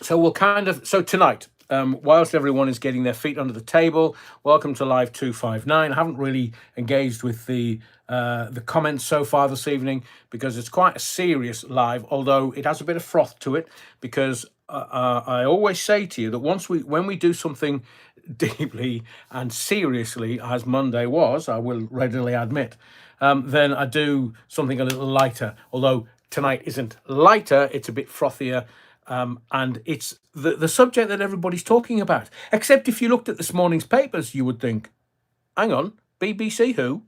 So we'll so tonight, whilst everyone is getting their feet under the table, welcome to Live 259. I haven't really engaged with the comments so far this evening because it's quite a serious live, although it has a bit of froth to it, because I always say to you that when we do something deeply and seriously, as Monday was, I will readily admit, then I do something a little lighter, although tonight isn't lighter, it's a bit frothier. And it's the subject that everybody's talking about. Except if you looked at this morning's papers, you would think, hang on, BBC who?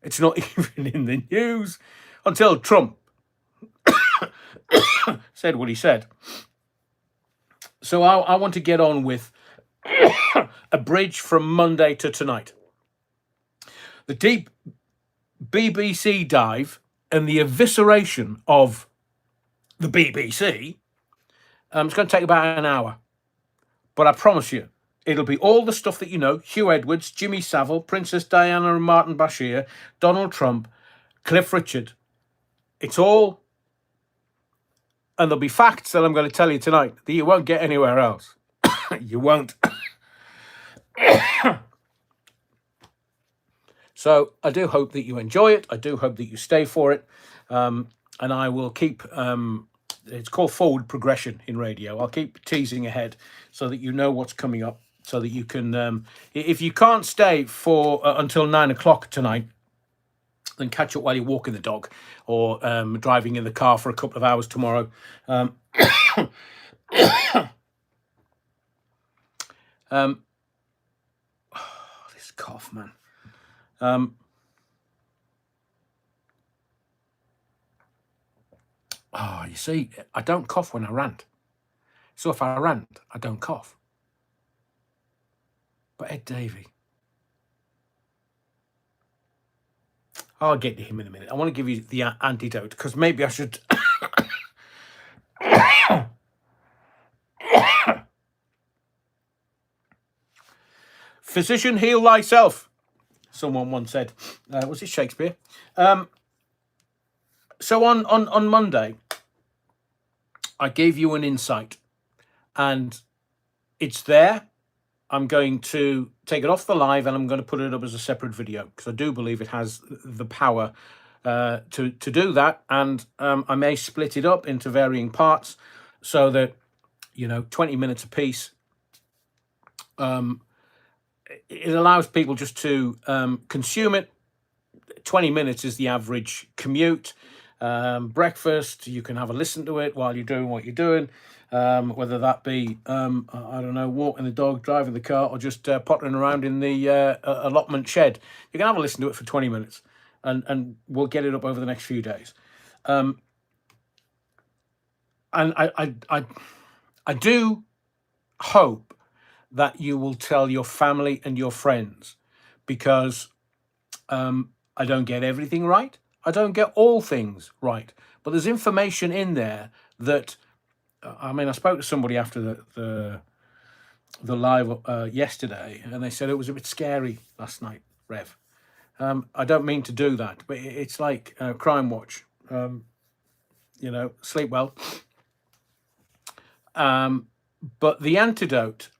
It's not even in the news. Until Trump said what he said. So I want to get on with a bridge from Monday to tonight. The deep BBC dive and the evisceration of the BBC. It's going to take about an hour. But I promise you, it'll be all the stuff that you know. Hugh Edwards, Jimmy Savile, Princess Diana and Martin Bashir, Donald Trump, Cliff Richard. It's all... And there'll be facts that I'm going to tell you tonight that you won't get anywhere else. You won't. So I do hope that you enjoy it. I do hope that you stay for it. And I will keep... it's called forward progression in radio. I'll keep teasing ahead so that you know what's coming up, so that you can... if you can't stay for until 9 o'clock tonight, then catch up while you're walking the dog or driving in the car for a couple of hours tomorrow. This cough, man. You see, I don't cough when I rant. So if I rant, I don't cough. But Ed Davey, I'll get to him in a minute. I want to give you the antidote, because maybe I should... Physician, heal thyself, someone once said. Was it Shakespeare? So on Monday, I gave you an insight, and it's there. I'm going to take it off the live and I'm going to put it up as a separate video, because I do believe it has the power to do that. And I may split it up into varying parts so that, 20 minutes a piece. It allows people just to consume it. 20 minutes is the average commute. Breakfast, you can have a listen to it while you're doing what you're doing. Whether that be, I don't know, walking the dog, driving the car, or just pottering around in the allotment shed. You can have a listen to it for 20 minutes, and we'll get it up over the next few days. And I do hope that you will tell your family and your friends, because I don't get everything right. I don't get all things right. But there's information in there that... I spoke to somebody after the live yesterday, and they said it was a bit scary last night, Rev. I don't mean to do that, but it's like Crime Watch. Sleep well. But the antidote...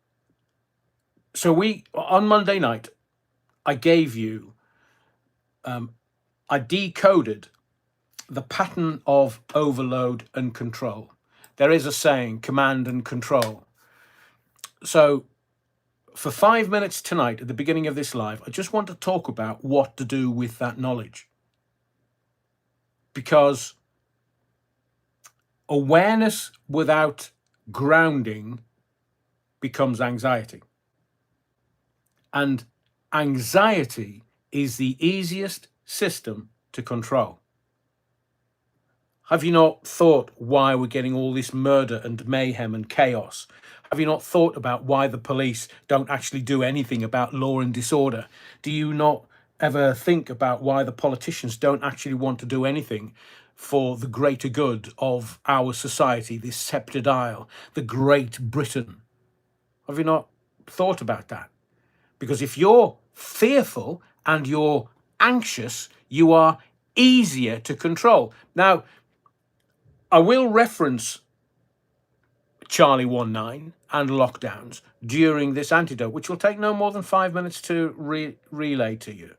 So on Monday night, I gave you... I decoded the pattern of overload and control. There is a saying, command and control. So for 5 minutes tonight, at the beginning of this live, I just want to talk about what to do with that knowledge. Because awareness without grounding becomes anxiety. And anxiety is the easiest system to control. Have you not thought why we're getting all this murder and mayhem and chaos? Have you not thought about why the police don't actually do anything about law and disorder? Do you not ever think about why the politicians don't actually want to do anything for the greater good of our society, this sceptred isle, the Great Britain? Have you not thought about that? Because if you're fearful and you're anxious, you are easier to control. Now, I will reference Charlie 19 and lockdowns during this antidote, which will take no more than 5 minutes to relay to you.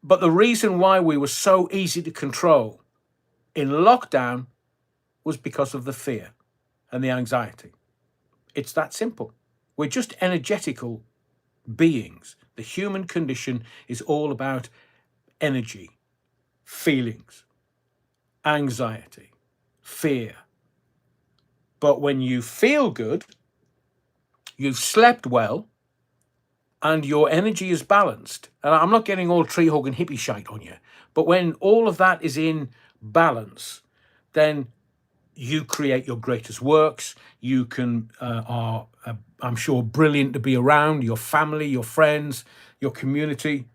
But the reason why we were so easy to control in lockdown was because of the fear and the anxiety. It's that simple. We're just energetical beings. The human condition is all about energy, feelings, anxiety, fear. But when you feel good, you've slept well, and your energy is balanced, and I'm not getting all tree hug and hippie shite on you, but when all of that is in balance, then you create your greatest works. You are, I'm sure, brilliant to be around, your family, your friends, your community.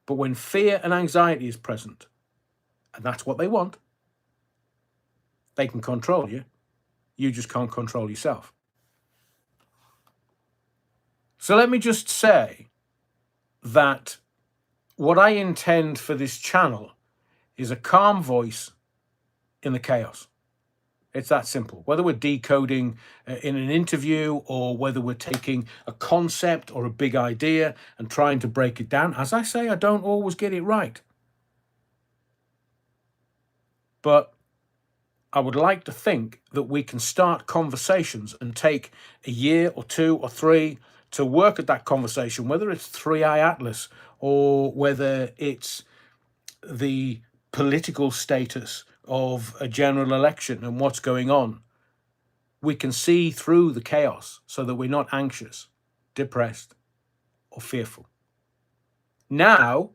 But when fear and anxiety is present, and that's what they want, they can control you. You just can't control yourself. So let me just say that what I intend for this channel is a calm voice in the chaos. It's that simple. Whether we're decoding in an interview, or whether we're taking a concept or a big idea and trying to break it down, as I say, I don't always get it right. But I would like to think that we can start conversations and take a year or 2 or 3 to work at that conversation, whether it's 3i Atlas or whether it's the political status of a general election and what's going on. We can see through the chaos so that we're not anxious, depressed, or fearful. Now,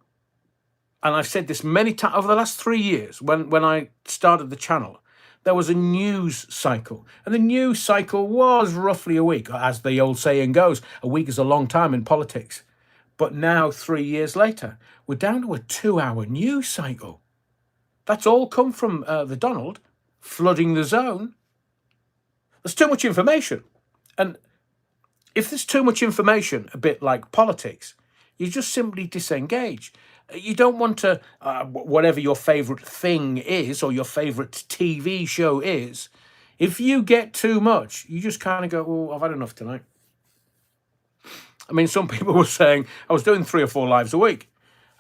and I've said this many times over the last 3 years, when I started the channel, there was a news cycle. And the news cycle was roughly a week. As the old saying goes, a week is a long time in politics. But now, 3 years later, we're down to a 2-hour news cycle. That's all come from the Donald flooding the zone. There's too much information. And if there's too much information, a bit like politics, you just simply disengage. You don't want to, whatever your favorite thing is or your favorite TV show is, if you get too much, you just kind of go, oh, I've had enough tonight. I mean, some people were saying, I was doing 3 or 4 lives a week,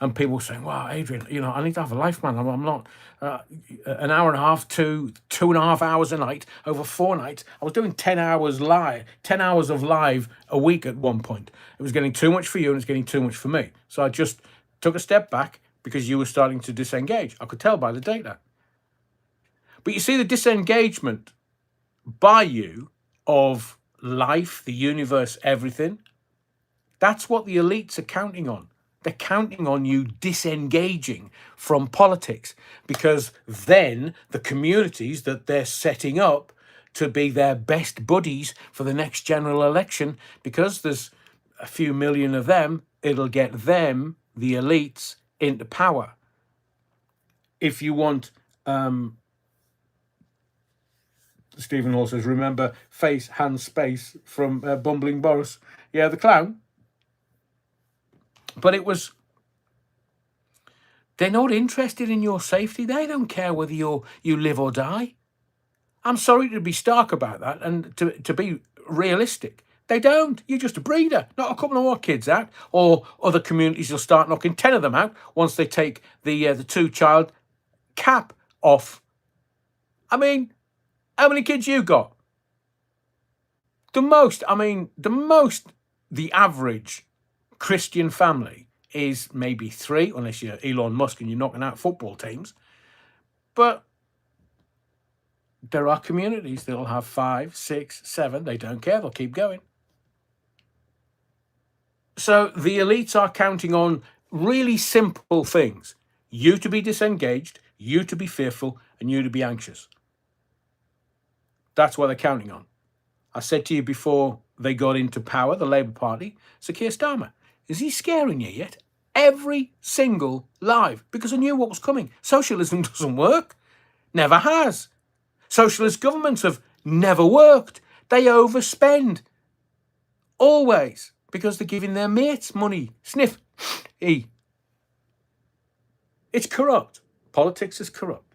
and people were saying, wow, Adrian, I need to have a life, man. I'm not an hour and a half to 2.5 hours a night over 4 nights. I was doing 10 hours of live a week at one point. It was getting too much for you and it's getting too much for me. So I just took a step back because you were starting to disengage. I could tell by the data. But you see, the disengagement by you of life, the universe, everything, that's what the elites are counting on. They're counting on you disengaging from politics, because then the communities that they're setting up to be their best buddies for the next general election, because there's a few million of them, it'll get them, the elites, into power. If you want, Stephen Hall says, remember face, hand, space from Bumbling Boris. Yeah, the clown. But it was, they're not interested in your safety. They don't care whether you live or die. I'm sorry to be stark about that and to be realistic. They don't. You're just a breeder. Not a couple of more kids out, or other communities will start knocking 10 of them out once they take the 2-child cap off. I mean, how many kids you got? The average Christian family is maybe 3, unless you're Elon Musk and you're knocking out football teams. But there are communities that'll have 5, 6, 7. They don't care. They'll keep going. So the elites are counting on really simple things. You to be disengaged, you to be fearful, and you to be anxious. That's what they're counting on. I said to you before they got into power, the Labour Party, Sir Keir Starmer, is he scaring you yet? Every single live, because I knew what was coming. Socialism doesn't work. Never has. Socialist governments have never worked. They overspend. Always. Because they're giving their mates money. Sniff. It's corrupt. Politics is corrupt.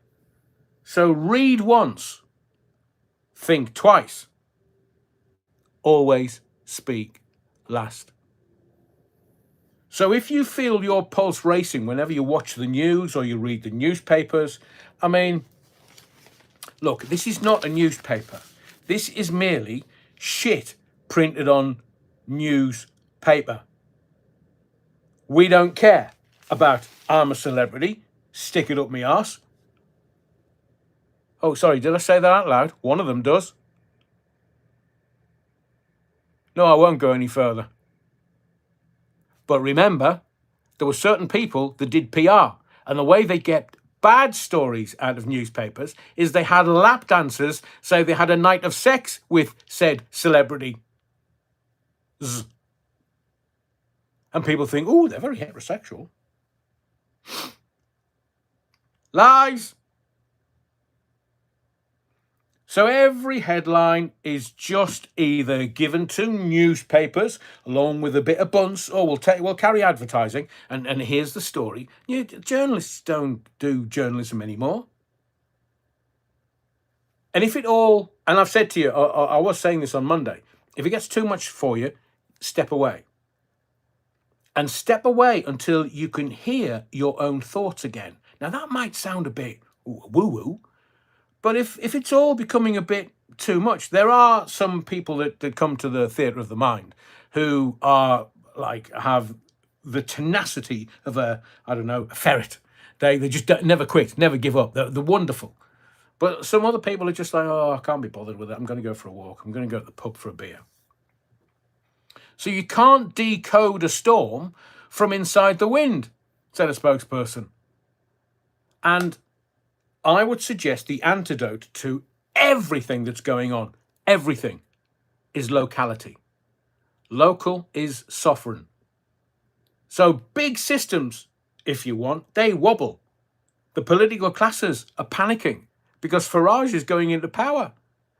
So read once. think twice. Always speak last. So if you feel your pulse racing whenever you watch the news or you read the newspapers, I mean, look, this is not a newspaper. This is merely shit printed on newspaper. We don't care about I'm a celebrity, stick it up me arse. Oh, sorry, did I say that out loud? One of them does. No, I won't go any further. But remember, there were certain people that did PR, and the way they get bad stories out of newspapers is they had lap dancers say they had a night of sex with said celebrity. And people think, oh, they're very heterosexual. Lies. So every headline is just either given to newspapers along with a bit of bunce, or we'll carry advertising, and here's the story. Journalists don't do journalism anymore. And if it all, and I've said to you, I was saying this on Monday, if it gets too much for you, step away. And step away until you can hear your own thoughts again. Now that might sound a bit woo-woo, but if it's all becoming a bit too much, there are some people that come to the theatre of the mind who are have the tenacity of a ferret. They just never quit, never give up. They're wonderful. But some other people are just like, oh, I can't be bothered with it. I'm going to go for a walk. I'm going to go to the pub for a beer. So you can't decode a storm from inside the wind, said a spokesperson. And I would suggest the antidote to everything that's going on, everything, is locality. Local is sovereign. So big systems, if you want, they wobble. The political classes are panicking because Farage is going into power.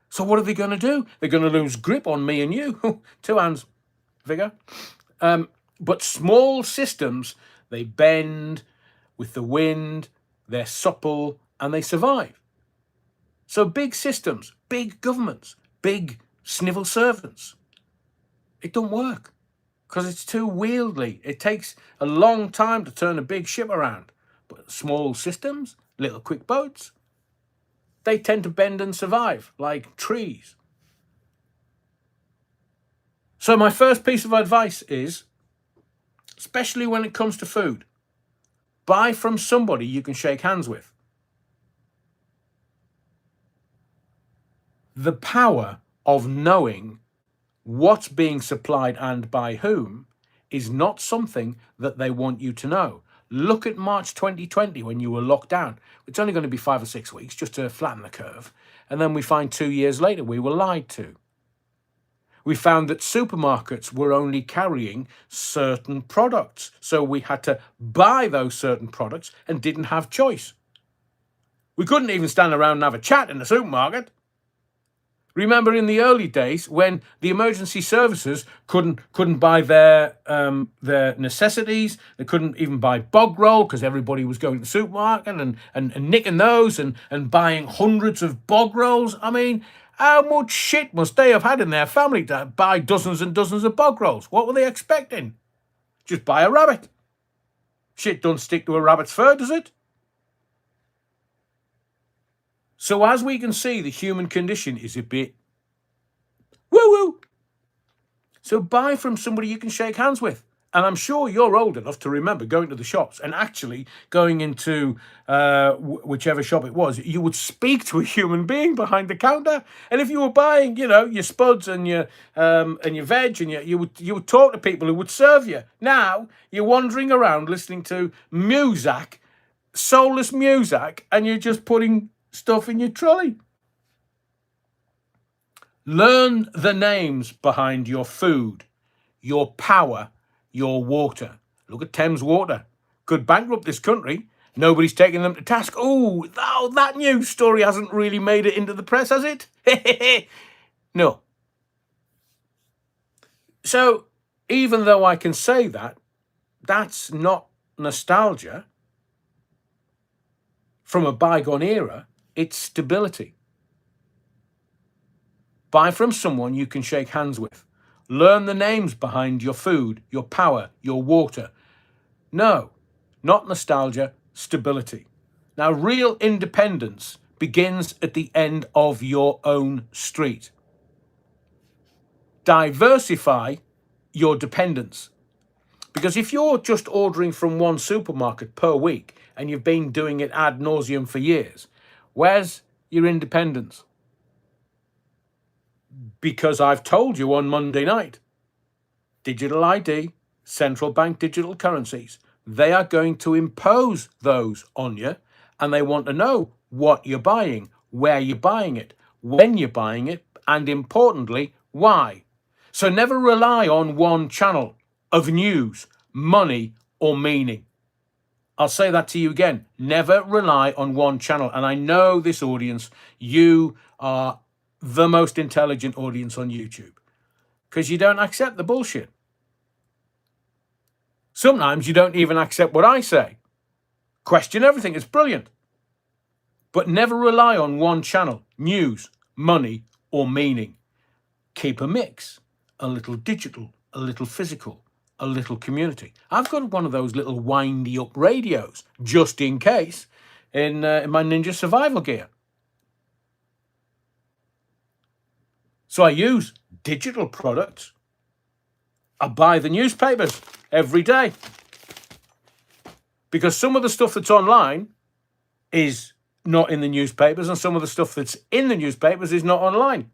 So what are they going to do? They're going to lose grip on me and you. Two hands, figure. But small systems, they bend with the wind, they're supple, and they survive. So big systems, big governments, big civil servants, it don't work because it's too wieldy. It takes a long time to turn a big ship around. But small systems, little quick boats, they tend to bend and survive like trees. So my first piece of advice is, especially when it comes to food, buy from somebody you can shake hands with. The power of knowing what's being supplied and by whom is not something that they want you to know. Look at March 2020 when you were locked down. It's only going to be 5 or 6 weeks just to flatten the curve. And then we find 2 years later we were lied to. We found that supermarkets were only carrying certain products. So we had to buy those certain products and didn't have choice. We couldn't even stand around and have a chat in the supermarket. Remember in the early days when the emergency services couldn't buy their necessities, they couldn't even buy bog roll because everybody was going to the supermarket and nicking those and buying hundreds of bog rolls. I mean, how much shit must they have had in their family to buy dozens and dozens of bog rolls? What were they expecting? Just buy a rabbit. Shit don't stick to a rabbit's fur, does it? So as we can see, the human condition is a bit woo-woo. So buy from somebody you can shake hands with. And I'm sure you're old enough to remember going to the shops and actually going into whichever shop it was. You would speak to a human being behind the counter. And if you were buying, your spuds and your veg, and you would talk to people who would serve you. Now you're wandering around listening to music, soulless music, and you're just putting stuff in your trolley. Learn the names behind your food, your power, your water. Look at Thames Water. Could bankrupt this country. Nobody's taking them to task. Oh, that news story hasn't really made it into the press, has it? No. So even though I can say that, that's not nostalgia from a bygone era. It's stability. Buy from someone you can shake hands with. Learn the names behind your food, your power, your water. No, not nostalgia, stability. Now, real independence begins at the end of your own street. Diversify your dependence. Because if you're just ordering from one supermarket per week and you've been doing it ad nauseum for years, where's your independence? Because I've told you on Monday night, digital ID, central bank digital currencies, they are going to impose those on you, and they want to know what you're buying, where you're buying it, when you're buying it, and importantly, why. So never rely on one channel of news, money, or meaning. I'll say that to you again. Never rely on one channel. And I know this audience, you are the most intelligent audience on YouTube because you don't accept the bullshit. Sometimes you don't even accept what I say. Question everything. It's brilliant. But never rely on one channel, news, money, or meaning. Keep a mix, a little digital, a little physical, a little community. I've got one of those little windy up radios just in case in my Ninja survival gear. So I use digital products. I buy the newspapers every day because some of the stuff that's online is not in the newspapers and some of the stuff that's in the newspapers is not online.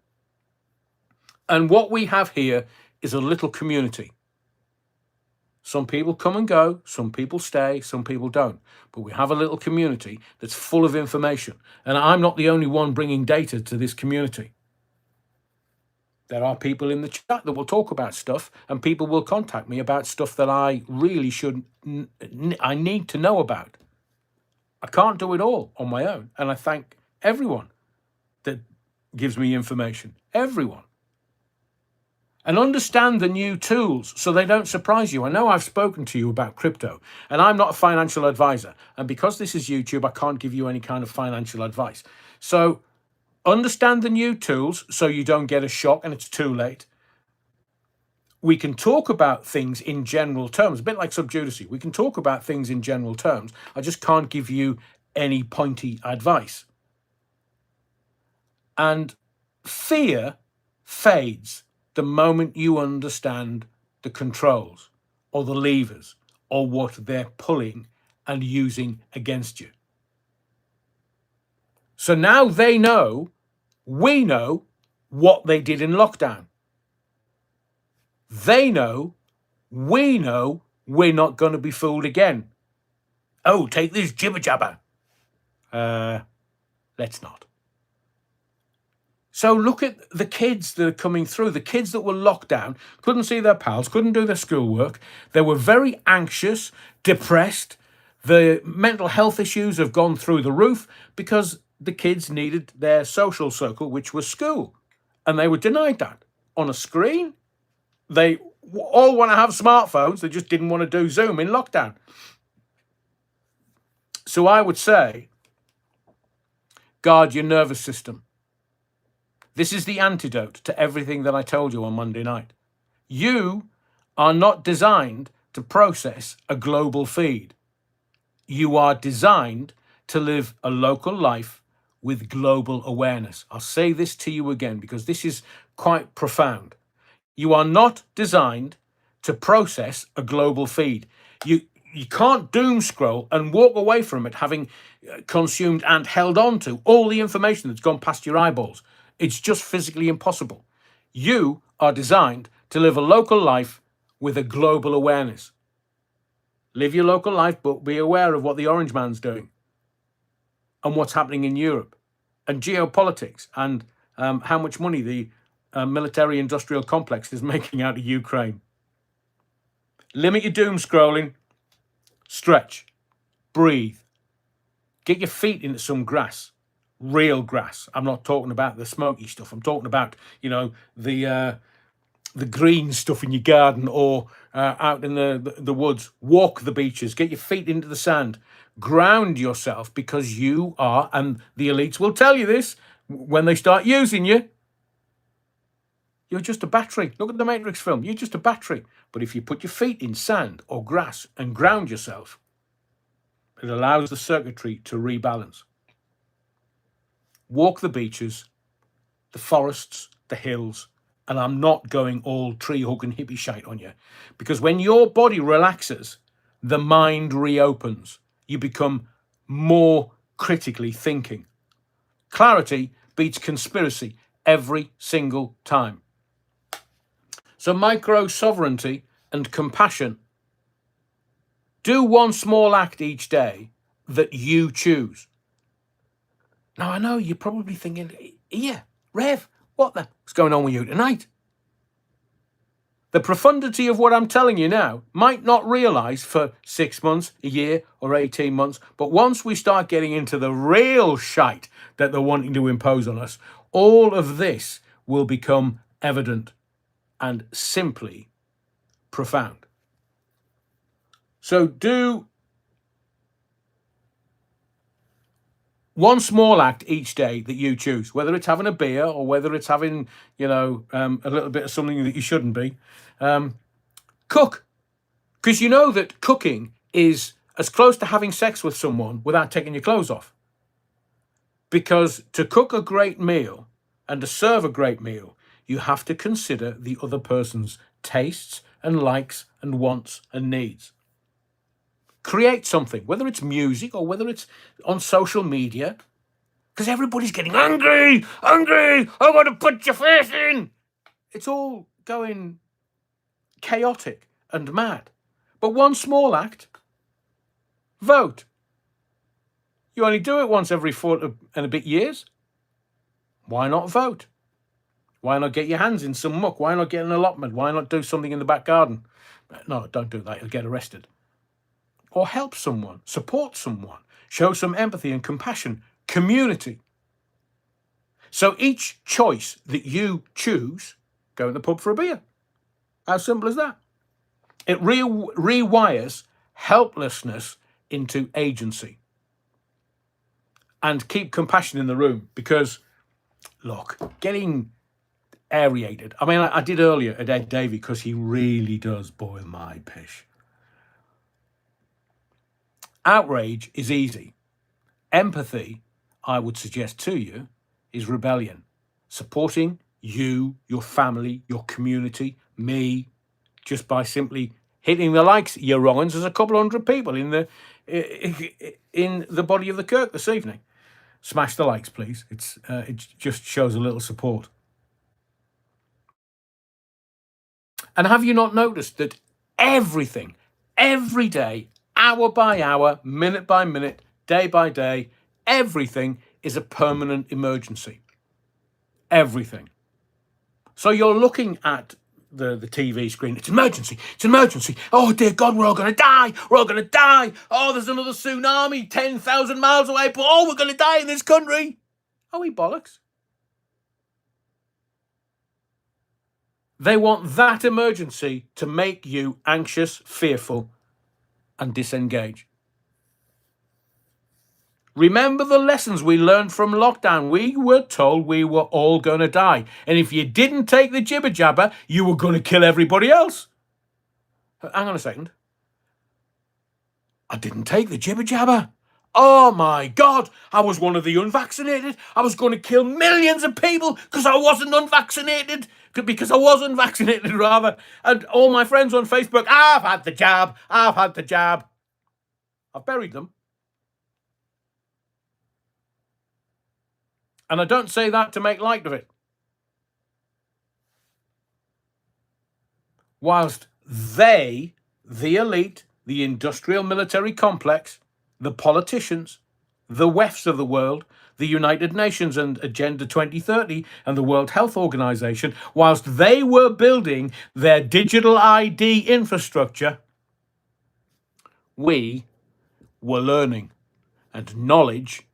And what we have here is a little community. Some people come and go, some people stay, some people don't. But we have a little community that's full of information. And I'm not the only one bringing data to this community. There are people in the chat that will talk about stuff, and people will contact me about stuff that I really I need to know about. I can't do it all on my own. And I thank everyone that gives me information. Everyone. And understand the new tools so they don't surprise you. I know I've spoken to you about crypto, and I'm not a financial advisor. And because this is YouTube, I can't give you any kind of financial advice. So understand the new tools so you don't get a shock and it's too late. We can talk about things in general terms, a bit like subjudice. We can talk about things in general terms. I just can't give you any pointy advice. And fear fades the moment you understand the controls or the levers or what they're pulling and using against you. So now they know, we know what they did in lockdown. They know, we know we're not going to be fooled again. Oh, take this jibber jabber. Let's not. So look at the kids that are coming through. The kids that were locked down, couldn't see their pals, couldn't do their schoolwork. They were very anxious, depressed. The mental health issues have gone through the roof because the kids needed their social circle, which was school. And they were denied that. On a screen, they all want to have smartphones. They just didn't want to do Zoom in lockdown. So I would say, guard your nervous system. This is the antidote to everything that I told you on Monday night. You are not designed to process a global feed. You are designed to live a local life with global awareness. I'll say this to you again because this is quite profound. You are not designed to process a global feed. You can't doom scroll and walk away from it having consumed and held on to all the information that's gone past your eyeballs. It's just physically impossible. You are designed to live a local life with a global awareness. Live your local life, but be aware of what the orange man's doing and what's happening in Europe and geopolitics and how much money the military-industrial complex is making out of Ukraine. Limit your doom scrolling. Stretch. Breathe. Get your feet into some grass. Real grass. I'm not talking about the smoky stuff. I'm talking about, the green stuff in your garden or out in the woods. Walk the beaches. Get your feet into the sand. Ground yourself because you are, and the elites will tell you this when they start using you, You're just a battery. Look at the Matrix film. You're just a battery. But if you put your feet in sand or grass and ground yourself, it allows the circuitry to rebalance. Walk the beaches, the forests, the hills, and I'm not going all tree hug and hippie shite on you, because when your body relaxes, the mind reopens. You become more critically thinking. Clarity beats conspiracy every single time. So micro-sovereignty and compassion. Do one small act each day that you choose. Now, I know you're probably thinking, yeah, Rev, what's going on with you tonight? The profundity of what I'm telling you now might not realise for 6 months, a year, or 18 months, but once we start getting into the real shite that they're wanting to impose on us, all of this will become evident and simply profound. So do one small act each day that you choose, whether it's having a beer or whether it's having, a little bit of something that you shouldn't be. Cook, because you know that cooking is as close to having sex with someone without taking your clothes off. Because to cook a great meal and to serve a great meal, you have to consider the other person's tastes and likes and wants and needs. Create something, whether it's music or whether it's on social media, because everybody's getting angry, I'm going to put your face in. It's all going chaotic and mad. But one small act, vote. You only do it once every 4 and a bit years. Why not vote? Why not get your hands in some muck? Why not get an allotment? Why not do something in the back garden? No, don't do that. You'll get arrested. Or help someone, support someone, show some empathy and compassion, community. So each choice that you choose, go in the pub for a beer. How simple is that? It rewires helplessness into agency. And keep compassion in the room, because, look, getting aerated. I mean, I did earlier at Ed Davey because he really does boil my pish. Outrage is easy. Empathy, I would suggest to you, is rebellion. Supporting you, your family, your community, me, just by simply hitting the likes, you wrong uns. There's a couple of hundred people in the body of the Kirk this evening. Smash the likes, please. It just shows a little support. And have you not noticed that everything, every day, hour by hour, minute by minute, day by day, everything is a permanent emergency? Everything. So you're looking at the TV screen. It's emergency. It's emergency. Oh, dear God, we're all going to die. We're all going to die. Oh, there's another tsunami 10,000 miles away. But, oh, we're going to die in this country. Oh, he bollocks. They want that emergency to make you anxious, fearful, and disengage. Remember the lessons we learned from lockdown. We were told we were all going to die. And if you didn't take the jibber jabber, you were going to kill everybody else. Hang on a second. I didn't take the jibber jabber. Oh my God, I was one of the unvaccinated. I was going to kill millions of people because I wasn't unvaccinated. Because I wasn't vaccinated, rather. And all my friends on Facebook, I've had the jab. I've had the jab. I've buried them. And I don't say that to make light of it. Whilst they, the elite, the industrial military complex, the politicians, the WEFs of the world, the United Nations and Agenda 2030 and the World Health Organization, whilst they were building their digital ID infrastructure, we were learning. And knowledge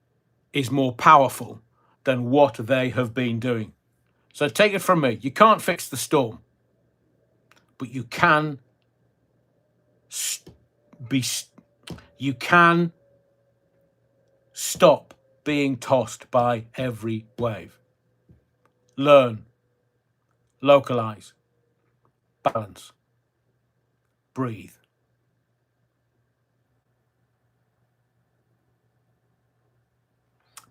is more powerful than what they have been doing. So take it from me. You can't fix the storm, but you can stop being tossed by every wave. Learn, localize, balance, breathe.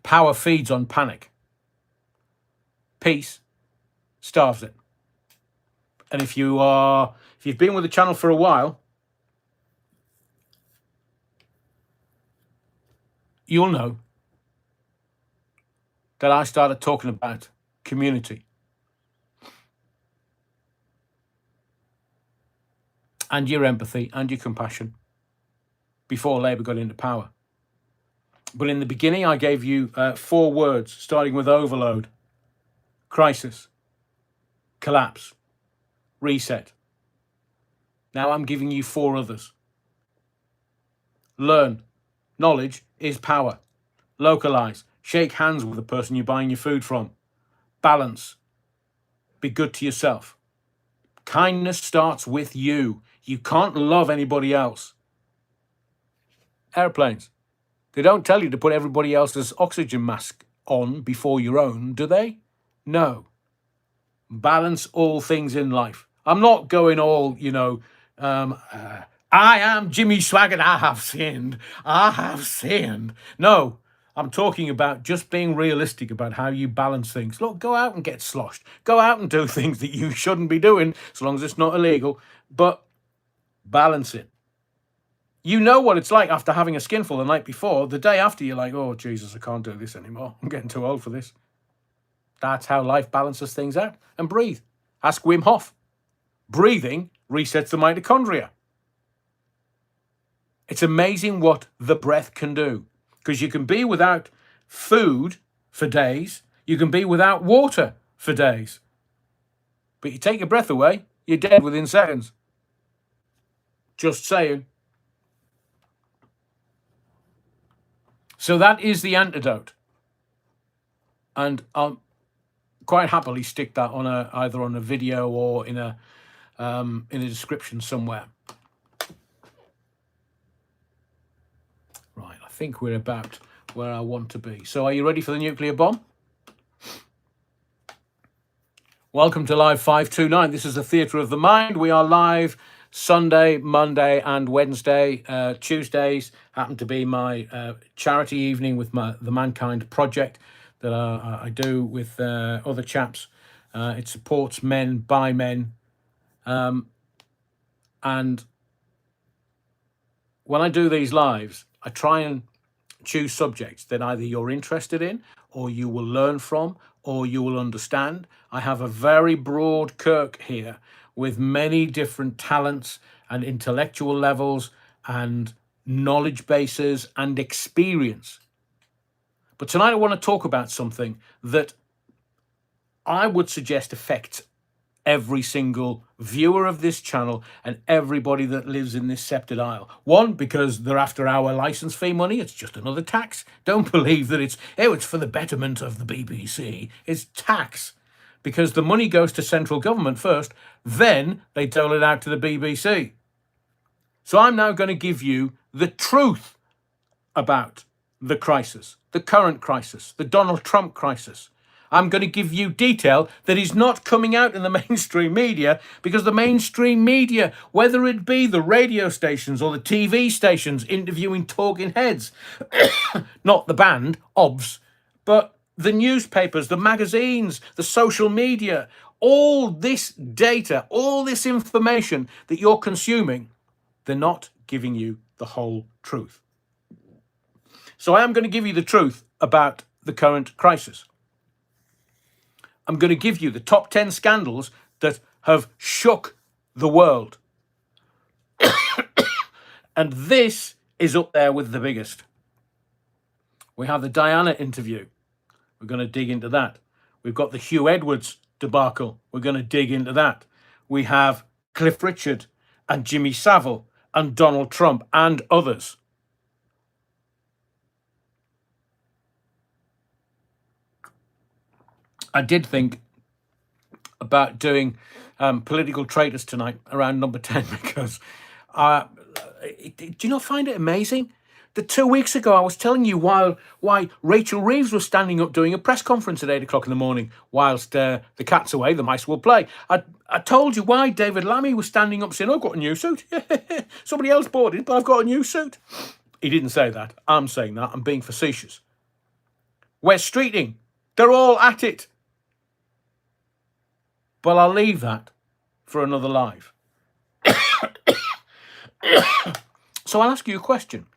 Power feeds on panic. Peace starves it. And if you've been with the channel for a while, you'll know that I started talking about community and your empathy and your compassion before Labour got into power. But in the beginning, I gave you 4 words, starting with overload, crisis, collapse, reset. Now I'm giving you 4 others. Learn. Knowledge is power. Localize. Shake hands with the person you're buying your food from. Balance. Be good to yourself. Kindness starts with you. You can't love anybody else. Airplanes. They don't tell you to put everybody else's oxygen mask on before your own, do they? No. Balance all things in life. I'm not going all, I am Jimmy Swaggart, I have sinned. I have sinned. No, I'm talking about just being realistic about how you balance things. Look, go out and get sloshed. Go out and do things that you shouldn't be doing, as long as it's not illegal, but balance it. You know what it's like after having a skinful the night before. The day after, you're like, oh, Jesus, I can't do this anymore. I'm getting too old for this. That's how life balances things out. And breathe. Ask Wim Hof. Breathing resets the mitochondria. It's amazing what the breath can do, because you can be without food for days. You can be without water for days. But you take your breath away, you're dead within seconds. Just saying. So that is the antidote. And I'll quite happily stick that on either on a video or in a description somewhere. Right, I think we're about where I want to be. So are you ready for the nuclear bomb? Welcome to Live 529. This is the Theatre of the Mind. We are live Sunday, Monday and Wednesday. Tuesdays happen to be my charity evening with the Mankind Project that I do with other chaps. It supports men by men. And when I do these lives, I try and choose subjects that either you're interested in, or you will learn from, or you will understand. I have a very broad kirk here with many different talents and intellectual levels and knowledge bases and experience. But tonight I want to talk about something that I would suggest affects every single viewer of this channel and everybody that lives in this sceptred isle. One, because they're after our license fee money. It's just another tax. Don't believe that it's for the betterment of the BBC. It's tax, because the money goes to central government first, then they dole it out to the BBC. So I'm now going to give you the truth about the crisis, the current crisis, the Donald Trump crisis. I'm going to give you detail that is not coming out in the mainstream media, because the mainstream media, whether it be the radio stations or the TV stations interviewing talking heads, not the band, OBS, but the newspapers, the magazines, the social media, all this data, all this information that you're consuming, they're not giving you the whole truth. So I am going to give you the truth about the current crisis. I'm going to give you the top 10 scandals that have shook the world. And this is up there with the biggest. We have the Diana interview. We're going to dig into that. We've got the Hugh Edwards debacle. We're going to dig into that. We have Cliff Richard and Jimmy Savile and Donald Trump and others. I did think about doing political traitors tonight around number 10, because do you not find it amazing The 2 weeks ago, I was telling you why Rachel Reeves was standing up doing a press conference at 8 o'clock in the morning whilst the cat's away, the mice will play. I told you why David Lammy was standing up saying, I've got a new suit. Somebody else bought it, but I've got a new suit. He didn't say that. I'm saying that. I'm being facetious. We're streeting. They're all at it. But I'll leave that for another live. So I'll ask you a question.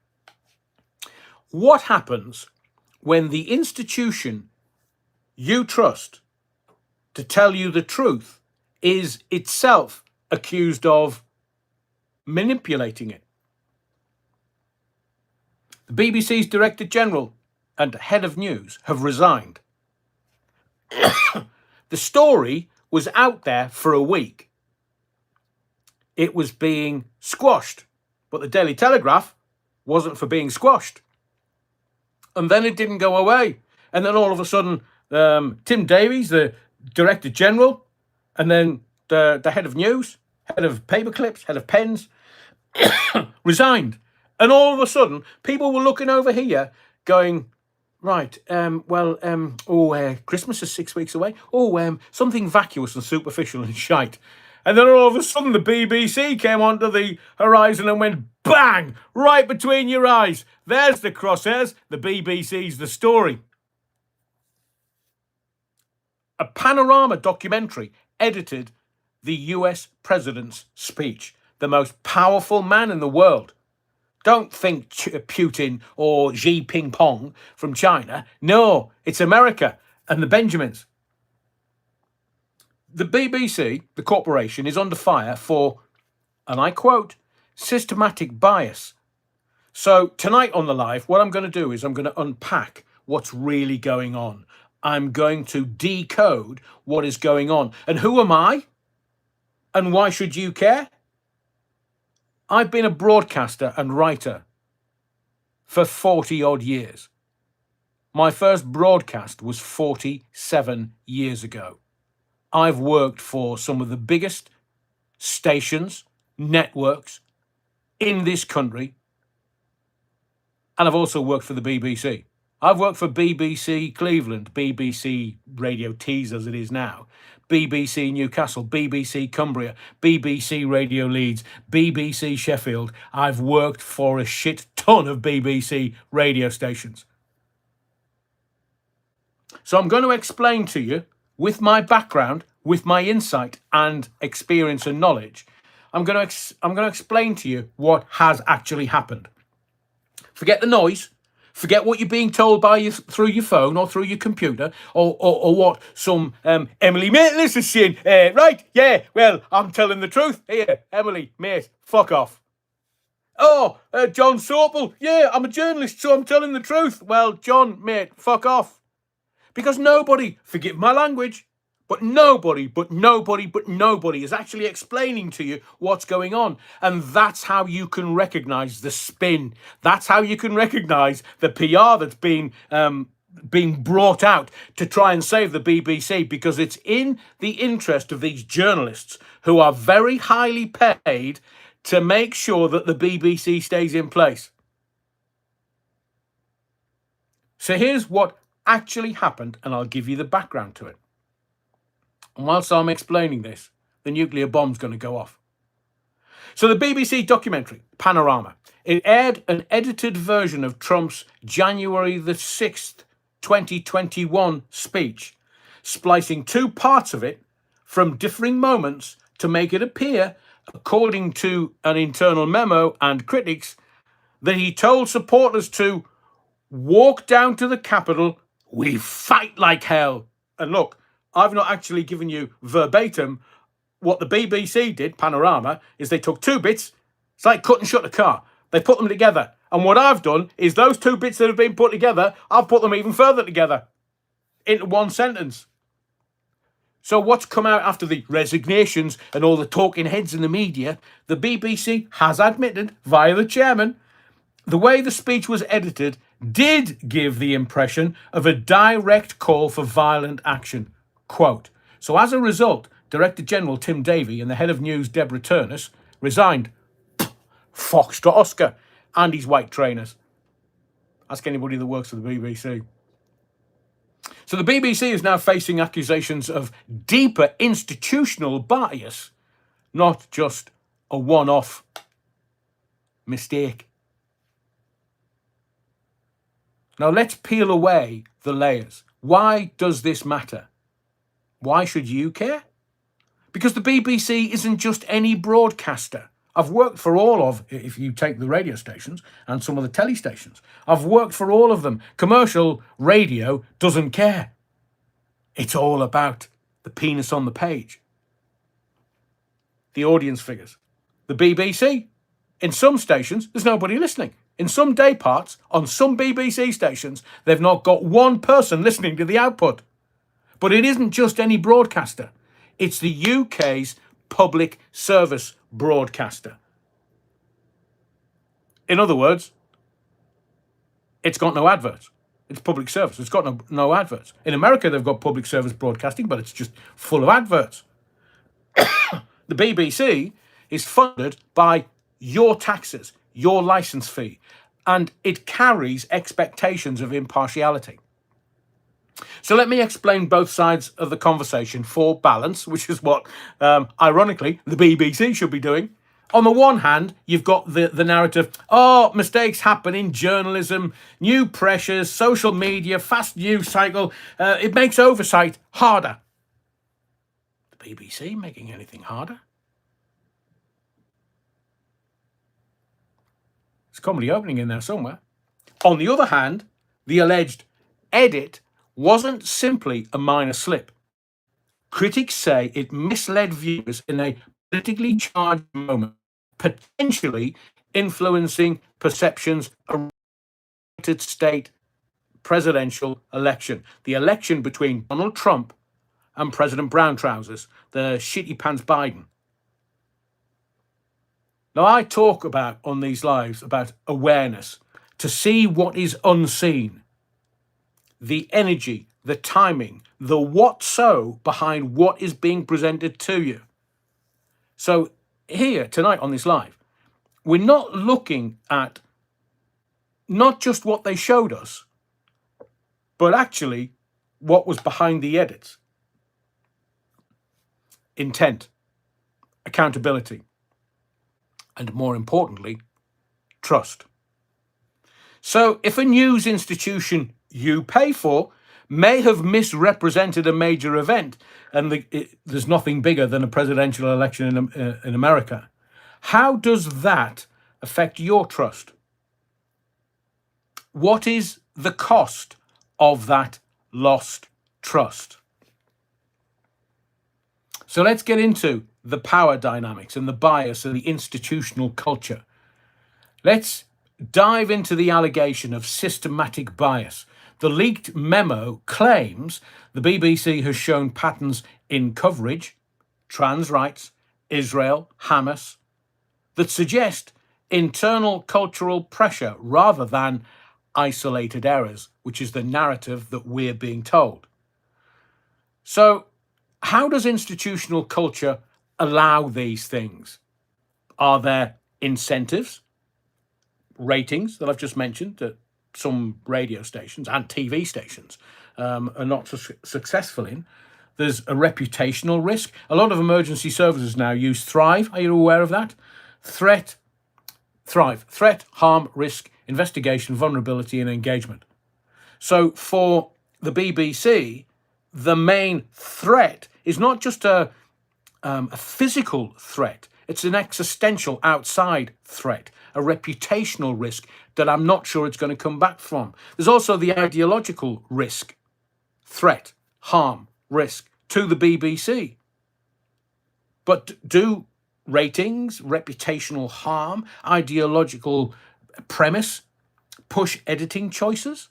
What happens when the institution you trust to tell you the truth is itself accused of manipulating it? The BBC's Director General and Head of News have resigned. The story was out there for a week. It was being squashed, but the Daily Telegraph wasn't for being squashed. And then it didn't go away. And then all of a sudden, Tim Davies, the Director General, and then the head of news, head of paperclips, head of pens, resigned. And all of a sudden, people were looking over here going, right, Christmas is 6 weeks away. Something vacuous and superficial and shite. And then all of a sudden, the BBC came onto the horizon and went bang, right between your eyes. There's the crosshairs. The BBC's the story. A panorama documentary edited the US president's speech, the most powerful man in the world. Don't think Putin or Xi Jinping from China. No, it's America and the Benjamins. The BBC, the corporation, is under fire for, and I quote, systematic bias. So tonight on the live, what I'm going to do is I'm going to unpack what's really going on. I'm going to decode what is going on. And who am I? And why should you care? I've been a broadcaster and writer for 40 odd years. My first broadcast was 47 years ago. I've worked for some of the biggest stations, networks in this country. And I've also worked for the BBC. I've worked for BBC Cleveland, BBC Radio Tees as it is now, BBC Newcastle, BBC Cumbria, BBC Radio Leeds, BBC Sheffield. I've worked for a shit ton of BBC radio stations. So I'm going to explain to you, with my background, with my insight and experience and knowledge, I'm going to explain to you what has actually happened. Forget the noise. Forget what you're being told by you through your phone or through your computer or what some Emily Maitlis is saying. Right, yeah, well, I'm telling the truth. Here, Emily, mate, fuck off. Oh, John Sopel, yeah, I'm a journalist, so I'm telling the truth. Well, John, mate, fuck off. Because nobody, forgive my language, but nobody is actually explaining to you what's going on. And that's how you can recognize the spin. That's how you can recognize the PR that's being brought out to try and save the BBC, because it's in the interest of these journalists who are very highly paid to make sure that the BBC stays in place. So here's what actually happened, and I'll give you the background to it. And whilst I'm explaining this, the nuclear bomb's going to go off. So the BBC documentary, Panorama, it aired an edited version of Trump's January the 6th, 2021 speech, splicing two parts of it from differing moments to make it appear, according to an internal memo and critics, that he told supporters to walk down to the Capitol. We fight like hell. And look, I've not actually given you verbatim. What the BBC did, Panorama, is they took two bits. It's like cut and shut a car. They put them together. And what I've done is those two bits that have been put together, I've put them even further together into one sentence. So what's come out after the resignations and all the talking heads in the media, the BBC has admitted via the chairman, the way the speech was edited did give the impression of a direct call for violent action. Quote, so as a result, Director General Tim Davie and the head of news Deborah Turnus resigned. Foxtrot Oscar and his white trainers. Ask anybody that works for the BBC. So the BBC is now facing accusations of deeper institutional bias, not just a one-off mistake. Now let's peel away the layers. Why does this matter? Why should you care? Because the BBC isn't just any broadcaster. I've worked for all of, if you take the radio stations and some of the telly stations, I've worked for all of them. Commercial radio doesn't care. It's all about the penis on the page. The audience figures. The BBC, in some stations, there's nobody listening. In some day parts, on some BBC stations, they've not got one person listening to the output. But it isn't just any broadcaster. It's the UK's public service broadcaster. In other words, it's got no adverts. It's public service. It's got no adverts. In America, they've got public service broadcasting, but it's just full of adverts. The BBC is funded by your taxes, your license fee, and it carries expectations of impartiality. So let me explain both sides of the conversation for balance, which is what, ironically, the BBC should be doing. On the one hand, you've got the narrative, mistakes happen in journalism, new pressures, social media, fast news cycle. It makes oversight harder. The BBC making anything harder? There's comedy opening in there somewhere. On the other hand, the alleged edit wasn't simply a minor slip. Critics say it misled viewers in a politically charged moment, potentially influencing perceptions around the United States presidential election, the election between Donald Trump and President Brown Trousers, the shitty pants Biden. Now, I talk about on these lives about awareness, to see what is unseen, the energy, the timing, the what so behind what is being presented to you. So here tonight on this live, we're not looking at not just what they showed us, but actually what was behind the edits. Intent, accountability, and more importantly, trust. So if a news institution you pay for may have misrepresented a major event, and there's nothing bigger than a presidential election in America, how does that affect your trust? What is the cost of that lost trust? So let's get into the power dynamics and the bias and the institutional culture. Let's dive into the allegation of systematic bias. The leaked memo claims the BBC has shown patterns in coverage, trans rights, Israel, Hamas, that suggest internal cultural pressure rather than isolated errors, which is the narrative that we're being told. So, how does institutional culture allow these things? Are there incentives, ratings that I've just mentioned that some radio stations and TV stations are not successful in? There's a reputational risk. A lot of emergency services now use Thrive. Are you aware of that? Thrive. Threat, harm, risk, investigation, vulnerability, and engagement. So for the BBC, the main threat is not just a physical threat. It's an existential outside threat, a reputational risk that I'm not sure it's going to come back from. There's also the ideological risk, threat, harm, risk to the BBC. But do ratings, reputational harm, ideological premise push editing choices?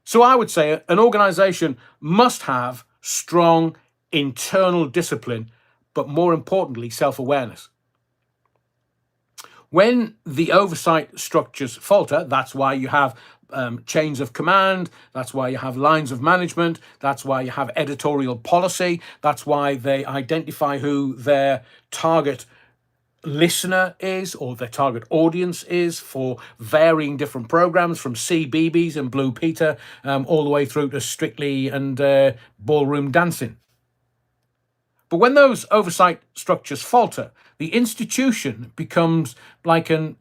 So I would say an organization must have strong internal discipline, but more importantly, self-awareness. When the oversight structures falter, that's why you have chains of command, that's why you have lines of management, that's why you have editorial policy, that's why they identify who their target listener is or their target audience is for varying different programs, from CBeebies and Blue Peter all the way through to Strictly and Ballroom Dancing. But when those oversight structures falter, the institution becomes like an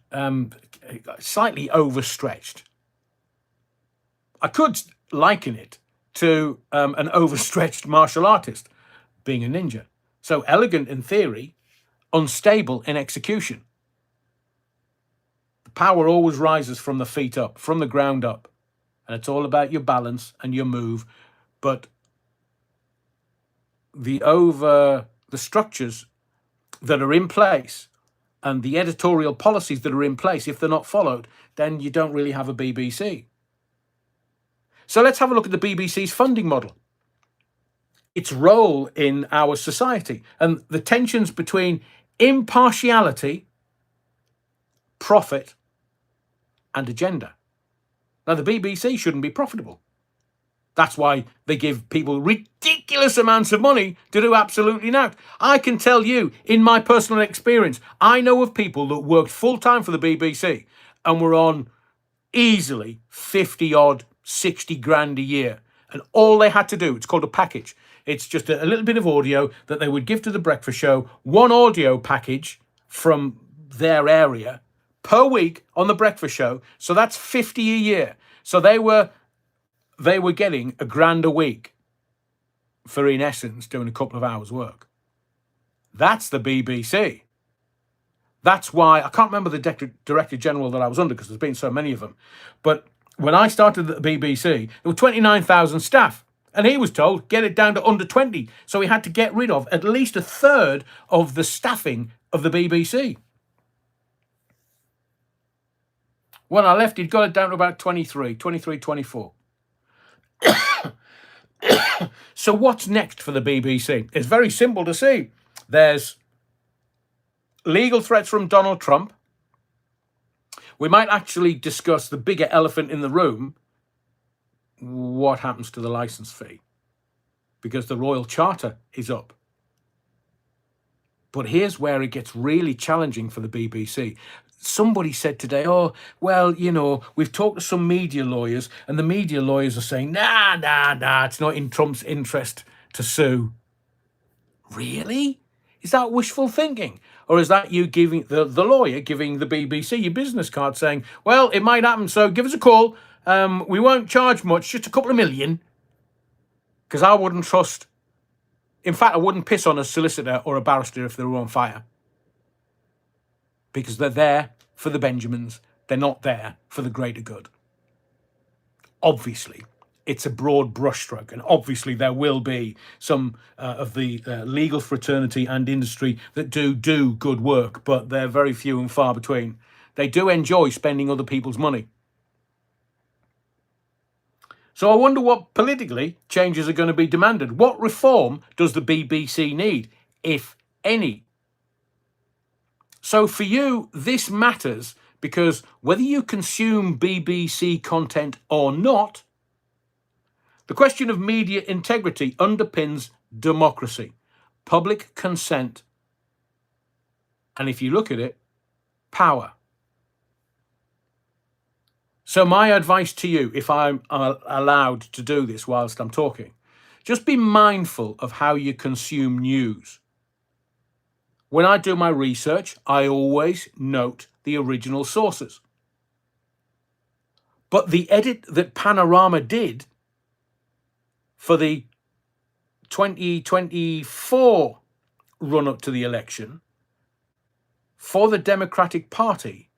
slightly overstretched. I could liken it to an overstretched martial artist being a ninja. So elegant in theory, unstable in execution. The power always rises from the feet up, from the ground up. And it's all about your balance and your move. But the structures that are in place and the editorial policies that are in place, if they're not followed, then you don't really have a BBC. So let's have a look at the BBC's funding model, its role in our society, and the tensions between impartiality, profit, and agenda. Now, the BBC shouldn't be profitable. That's why they give people ridiculous amounts of money to do absolutely nothing. I can tell you, in my personal experience, I know of people that worked full-time for the BBC and were on easily 50 odd, 60 grand a year. And all they had to do, it's called a package. It's just a little bit of audio that they would give to the breakfast show, one audio package from their area per week on the breakfast show. So that's 50 a year. So they were getting a grand a week for, in essence, doing a couple of hours work. That's the BBC. That's why, I can't remember the Director General that I was under because there's been so many of them. But when I started at the BBC, there were 29,000 staff. And he was told, get it down to under 20. So he had to get rid of at least a third of the staffing of the BBC. When I left, he'd got it down to about 23, 24. So what's next for the BBC? It's very simple to see. There's legal threats from Donald Trump. We might actually discuss the bigger elephant in the room. What happens to the license fee? Because the Royal Charter is up. But here's where it gets really challenging for the BBC. Somebody said today, oh, well, you know, we've talked to some media lawyers and the media lawyers are saying, nah, it's not in Trump's interest to sue. Really? Is that wishful thinking? Or is that you giving the lawyer giving the BBC your business card saying, well, it might happen, so give us a call. We won't charge much, just a couple of million. Because I wouldn't trust, in fact, I wouldn't piss on a solicitor or a barrister if they were on fire. Because they're there for the Benjamins. They're not there for the greater good. Obviously, it's a broad brushstroke. And obviously, there will be some of the legal fraternity and industry that do good work. But they're very few and far between. They do enjoy spending other people's money. So I wonder what politically changes are going to be demanded. What reform does the BBC need, if any? So for you, this matters because whether you consume BBC content or not, the question of media integrity underpins democracy, public consent, and if you look at it, power. So my advice to you, if I'm allowed to do this whilst I'm talking, just be mindful of how you consume news. When I do my research, I always note the original sources. But the edit that Panorama did for the 2024 run-up to the election for the Democratic Party,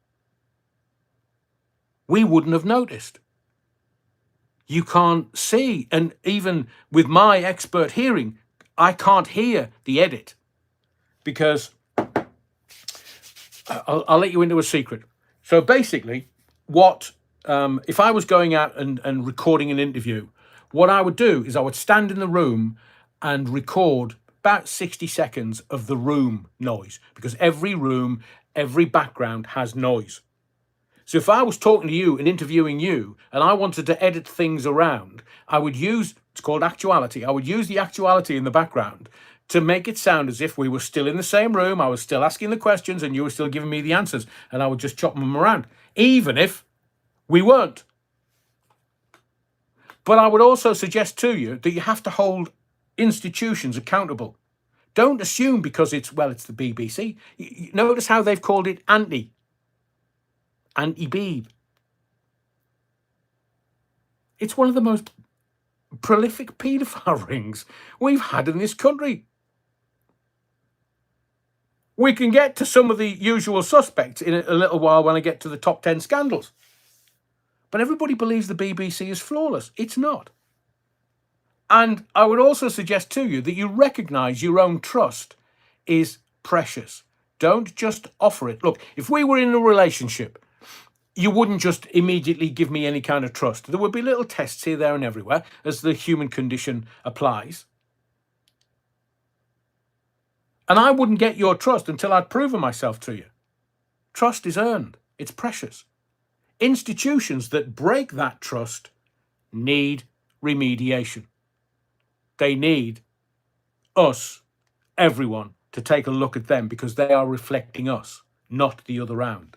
we wouldn't have noticed. You can't see, and even with my expert hearing, I can't hear the edit because I'll let you into a secret. So basically, if I was going out and recording an interview, what I would do is I would stand in the room and record about 60 seconds of the room noise, because every room, every background has noise. So if I was talking to you and interviewing you and I wanted to edit things around, I would use, it's called actuality, I would use the actuality in the background to make it sound as if we were still in the same room, I was still asking the questions and you were still giving me the answers, and I would just chop them around, even if we weren't. But I would also suggest to you that you have to hold institutions accountable. Don't assume because it's the BBC. Notice how they've called it anti-Beeb. It's one of the most prolific paedophile rings we've had in this country. We can get to some of the usual suspects in a little while when I get to the top 10 scandals. But everybody believes the BBC is flawless. It's not. And I would also suggest to you that you recognise your own trust is precious. Don't just offer it. Look, if we were in a relationship, you wouldn't just immediately give me any kind of trust. There would be little tests here, there and everywhere as the human condition applies. And I wouldn't get your trust until I'd proven myself to you. Trust is earned. It's precious. Institutions that break that trust need remediation. They need us, everyone, to take a look at them because they are reflecting us, not the other round.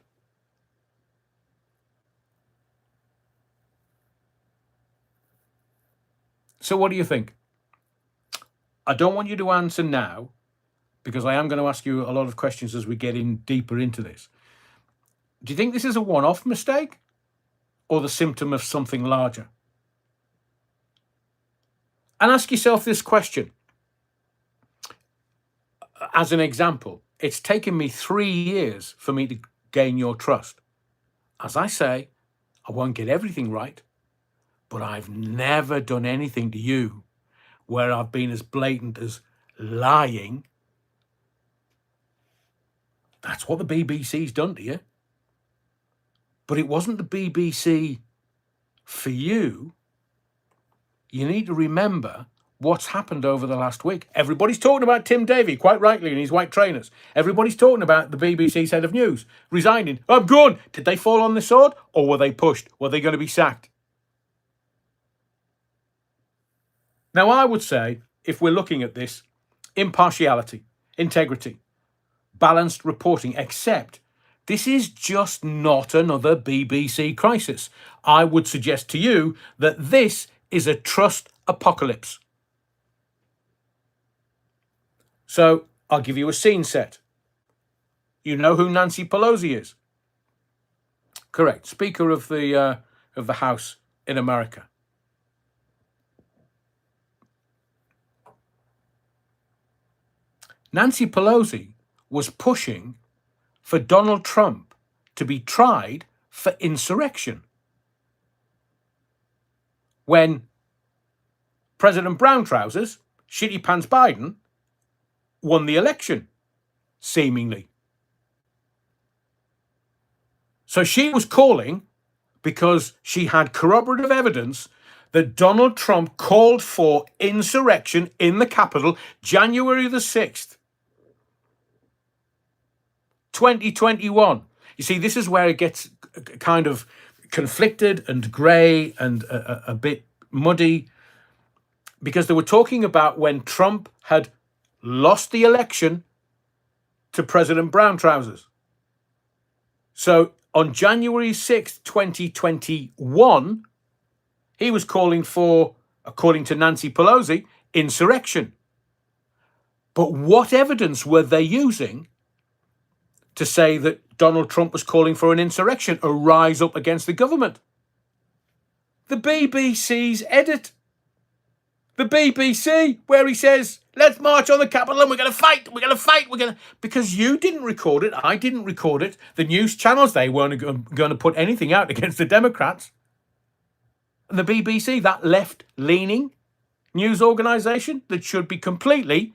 So what do you think? I don't want you to answer now because I am going to ask you a lot of questions as we get in deeper into this. Do you think this is a one-off mistake or the symptom of something larger? And ask yourself this question. As an example, it's taken me 3 years for me to gain your trust. As I say, I won't get everything right, but I've never done anything to you where I've been as blatant as lying. That's what the BBC's done to you. But it wasn't the BBC for you. You need to remember what's happened over the last week. Everybody's talking about Tim Davie, quite rightly, and his white trainers. Everybody's talking about the BBC's head of news resigning. I'm gone. Did they fall on the sword or were they pushed? Were they going to be sacked? Now, I would say, if we're looking at this, impartiality, integrity, balanced reporting, except this is just not another BBC crisis. I would suggest to you that this is a trust apocalypse. So I'll give you a scene set. You know who Nancy Pelosi is? Correct. Speaker of the House in America. Nancy Pelosi was pushing for Donald Trump to be tried for insurrection when President Brown Trousers, Shitty Pants Biden, won the election, seemingly. So she was calling because she had corroborative evidence that Donald Trump called for insurrection in the Capitol January the 6th, 2021. You see, this is where it gets kind of conflicted and grey and a bit muddy, because they were talking about when Trump had lost the election to President Brown Trousers. So on January 6th, 2021, he was calling for, according to Nancy Pelosi, insurrection. But what evidence were they using to say that Donald Trump was calling for an insurrection, a rise up against the government? The BBC's edit. The BBC, where he says, let's march on the Capitol and we're going to fight, because you didn't record it, I didn't record it, the news channels, they weren't going to put anything out against the Democrats. And the BBC, that left-leaning news organisation that should be completely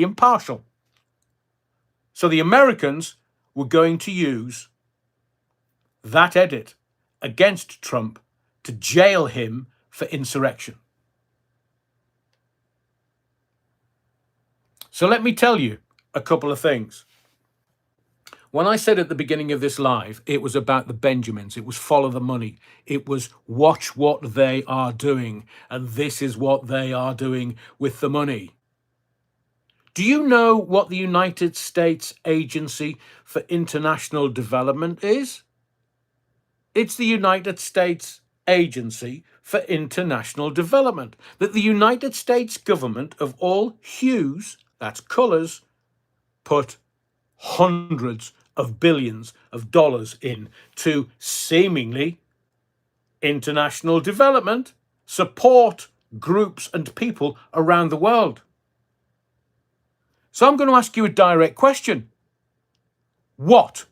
impartial. So the Americans were going to use that edit against Trump to jail him for insurrection. So let me tell you a couple of things. When I said at the beginning of this live, it was about the Benjamins, it was follow the money, it was watch what they are doing, and this is what they are doing with the money. Do you know what the United States Agency for International Development is? It's the United States Agency for International Development, that the United States government of all hues, that's colours, put hundreds of billions of dollars in to seemingly international development, support groups and people around the world. So I'm going to ask you a direct question. What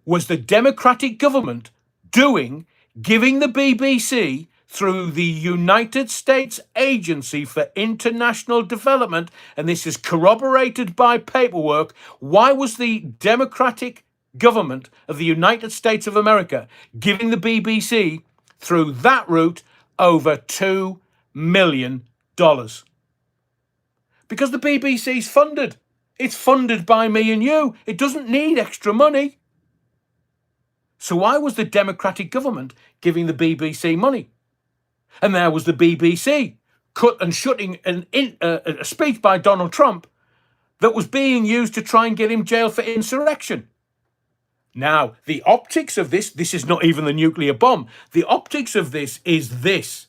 was the Democratic government doing giving the BBC through the United States Agency for International Development, and this is corroborated by paperwork, why was the Democratic government of the United States of America giving the BBC through that route over $2 million? Because the BBC's funded. It's funded by me and you. It doesn't need extra money. So why was the Democratic government giving the BBC money? And there was the BBC cut and shutting a speech by Donald Trump that was being used to try and get him jailed for insurrection. Now, the optics of this is not even the nuclear bomb. The optics of this is this.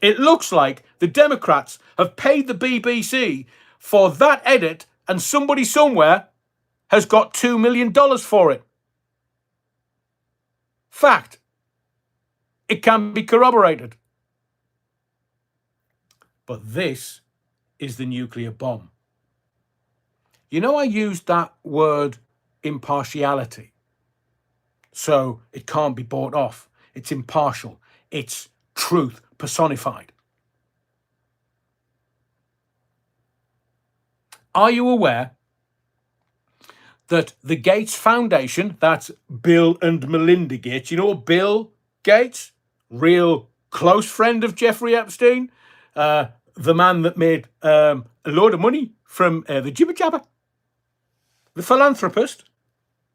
It looks like the Democrats have paid the BBC for that edit, and somebody somewhere has got $2 million for it. Fact. It can be corroborated. But this is the nuclear bomb. You know, I used that word impartiality. So it can't be bought off. It's impartial. It's truth personified. Are you aware that the Gates Foundation, that's Bill and Melinda Gates, you know Bill Gates, real close friend of Jeffrey Epstein, the man that made a load of money from the jibber jabber, the philanthropist.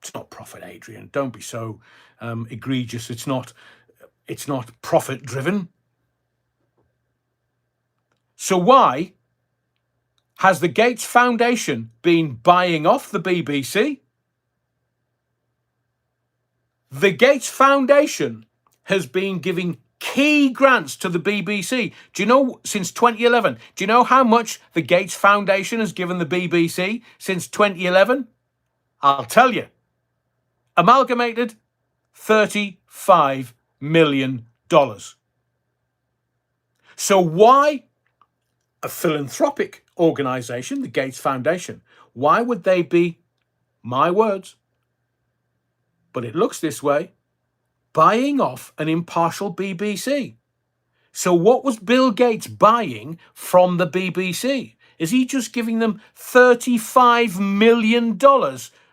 It's not profit, Adrian. Don't be so egregious. It's not profit driven. So why has the Gates Foundation been buying off the BBC? The Gates Foundation has been giving key grants to the BBC. Do you know, since 2011, do you know how much the Gates Foundation has given the BBC since 2011? I'll tell you. Amalgamated, $35 million. So why a philanthropic organisation, the Gates Foundation, why would they be, my words, but it looks this way, buying off an impartial BBC? So what was Bill Gates buying from the BBC? Is he just giving them $35 million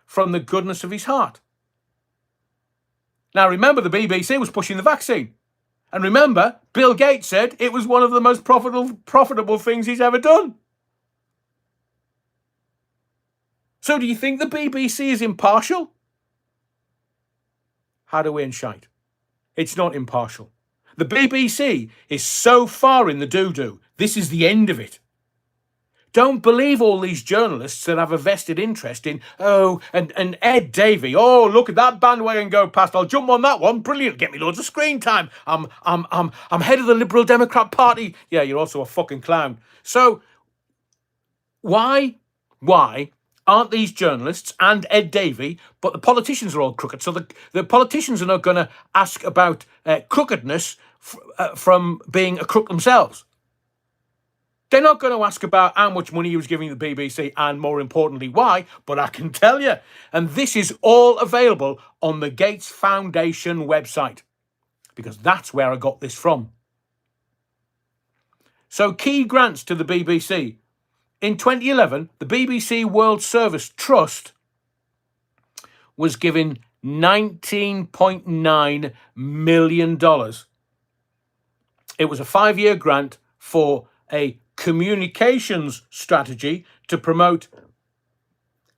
from the goodness of his heart? Now remember, the BBC was pushing the vaccine. And remember, Bill Gates said it was one of the most profitable things he's ever done. So do you think the BBC is impartial? How do we shite? It's not impartial. The BBC is so far in the doo-doo. This is the end of it. Don't believe all these journalists that have a vested interest in, and Ed Davey. Oh, look at that bandwagon go past. I'll jump on that one. Brilliant. Get me loads of screen time. I'm head of the Liberal Democrat Party. Yeah, you're also a fucking clown. So why aren't these journalists and Ed Davey, but the politicians are all crooked? So the politicians are not going to ask about crookedness from being a crook themselves. They're not going to ask about how much money he was giving the BBC and, more importantly, why, but I can tell you. And this is all available on the Gates Foundation website, because that's where I got this from. So key grants to the BBC. In 2011, the BBC World Service Trust was given $19.9 million. It was a 5-year grant for a communications strategy to promote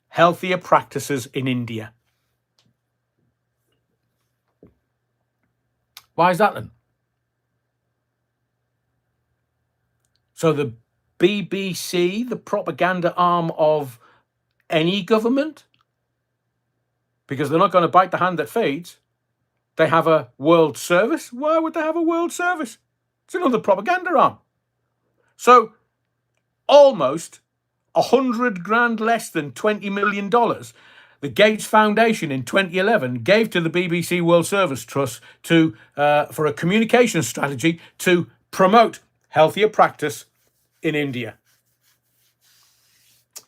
healthier practices in India. Why is that then? So the BBC the propaganda arm of any government? Because they're not going to bite the hand that feeds. They have a world service. Why would they have a world service? It's another propaganda arm. So almost 100 grand less than $20 million, the Gates Foundation in 2011 gave to the BBC World Service Trust for a communication strategy to promote healthier practice in India.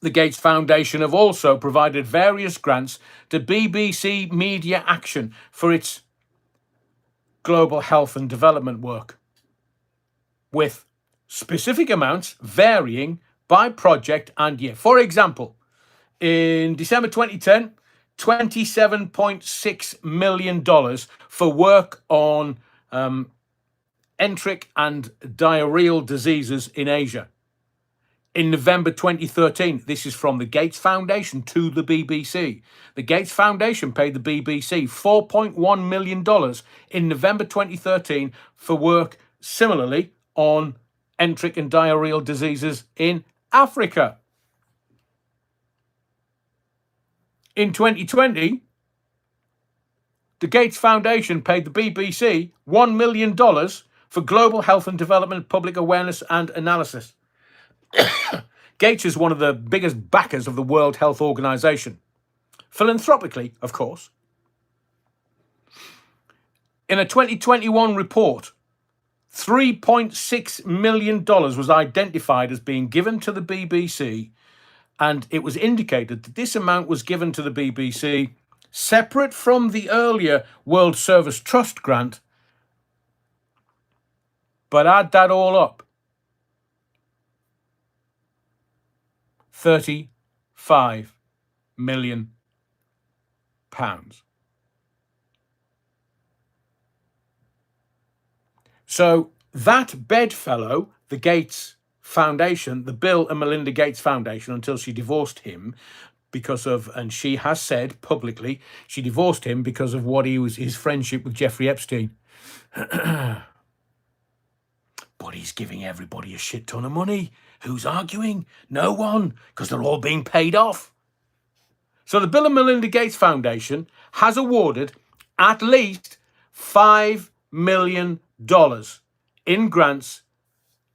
The Gates Foundation have also provided various grants to BBC Media Action for its global health and development work, with specific amounts varying by project and year. For example, in December 2010, $27.6 million for work on enteric and diarrheal diseases in Asia. In November 2013, this is from the Gates Foundation to the BBC. The Gates Foundation paid the BBC $4.1 million in November 2013 for work similarly on enteric and diarrheal diseases in Africa. In 2020, the Gates Foundation paid the BBC $1 million for global health and development, public awareness and analysis. Gates is one of the biggest backers of the World Health Organization. Philanthropically, of course. In a 2021 report, $3.6 million was identified as being given to the BBC, and it was indicated that this amount was given to the BBC separate from the earlier World Service Trust grant. But add that all up, £35 million. So that bedfellow, the Gates Foundation, the Bill and Melinda Gates Foundation, until she divorced him and she has said publicly, she divorced him because of his friendship with Jeffrey Epstein. But he's giving everybody a shit ton of money. Who's arguing? No one, because they're all being paid off. So the Bill and Melinda Gates Foundation has awarded at least $5 million in grants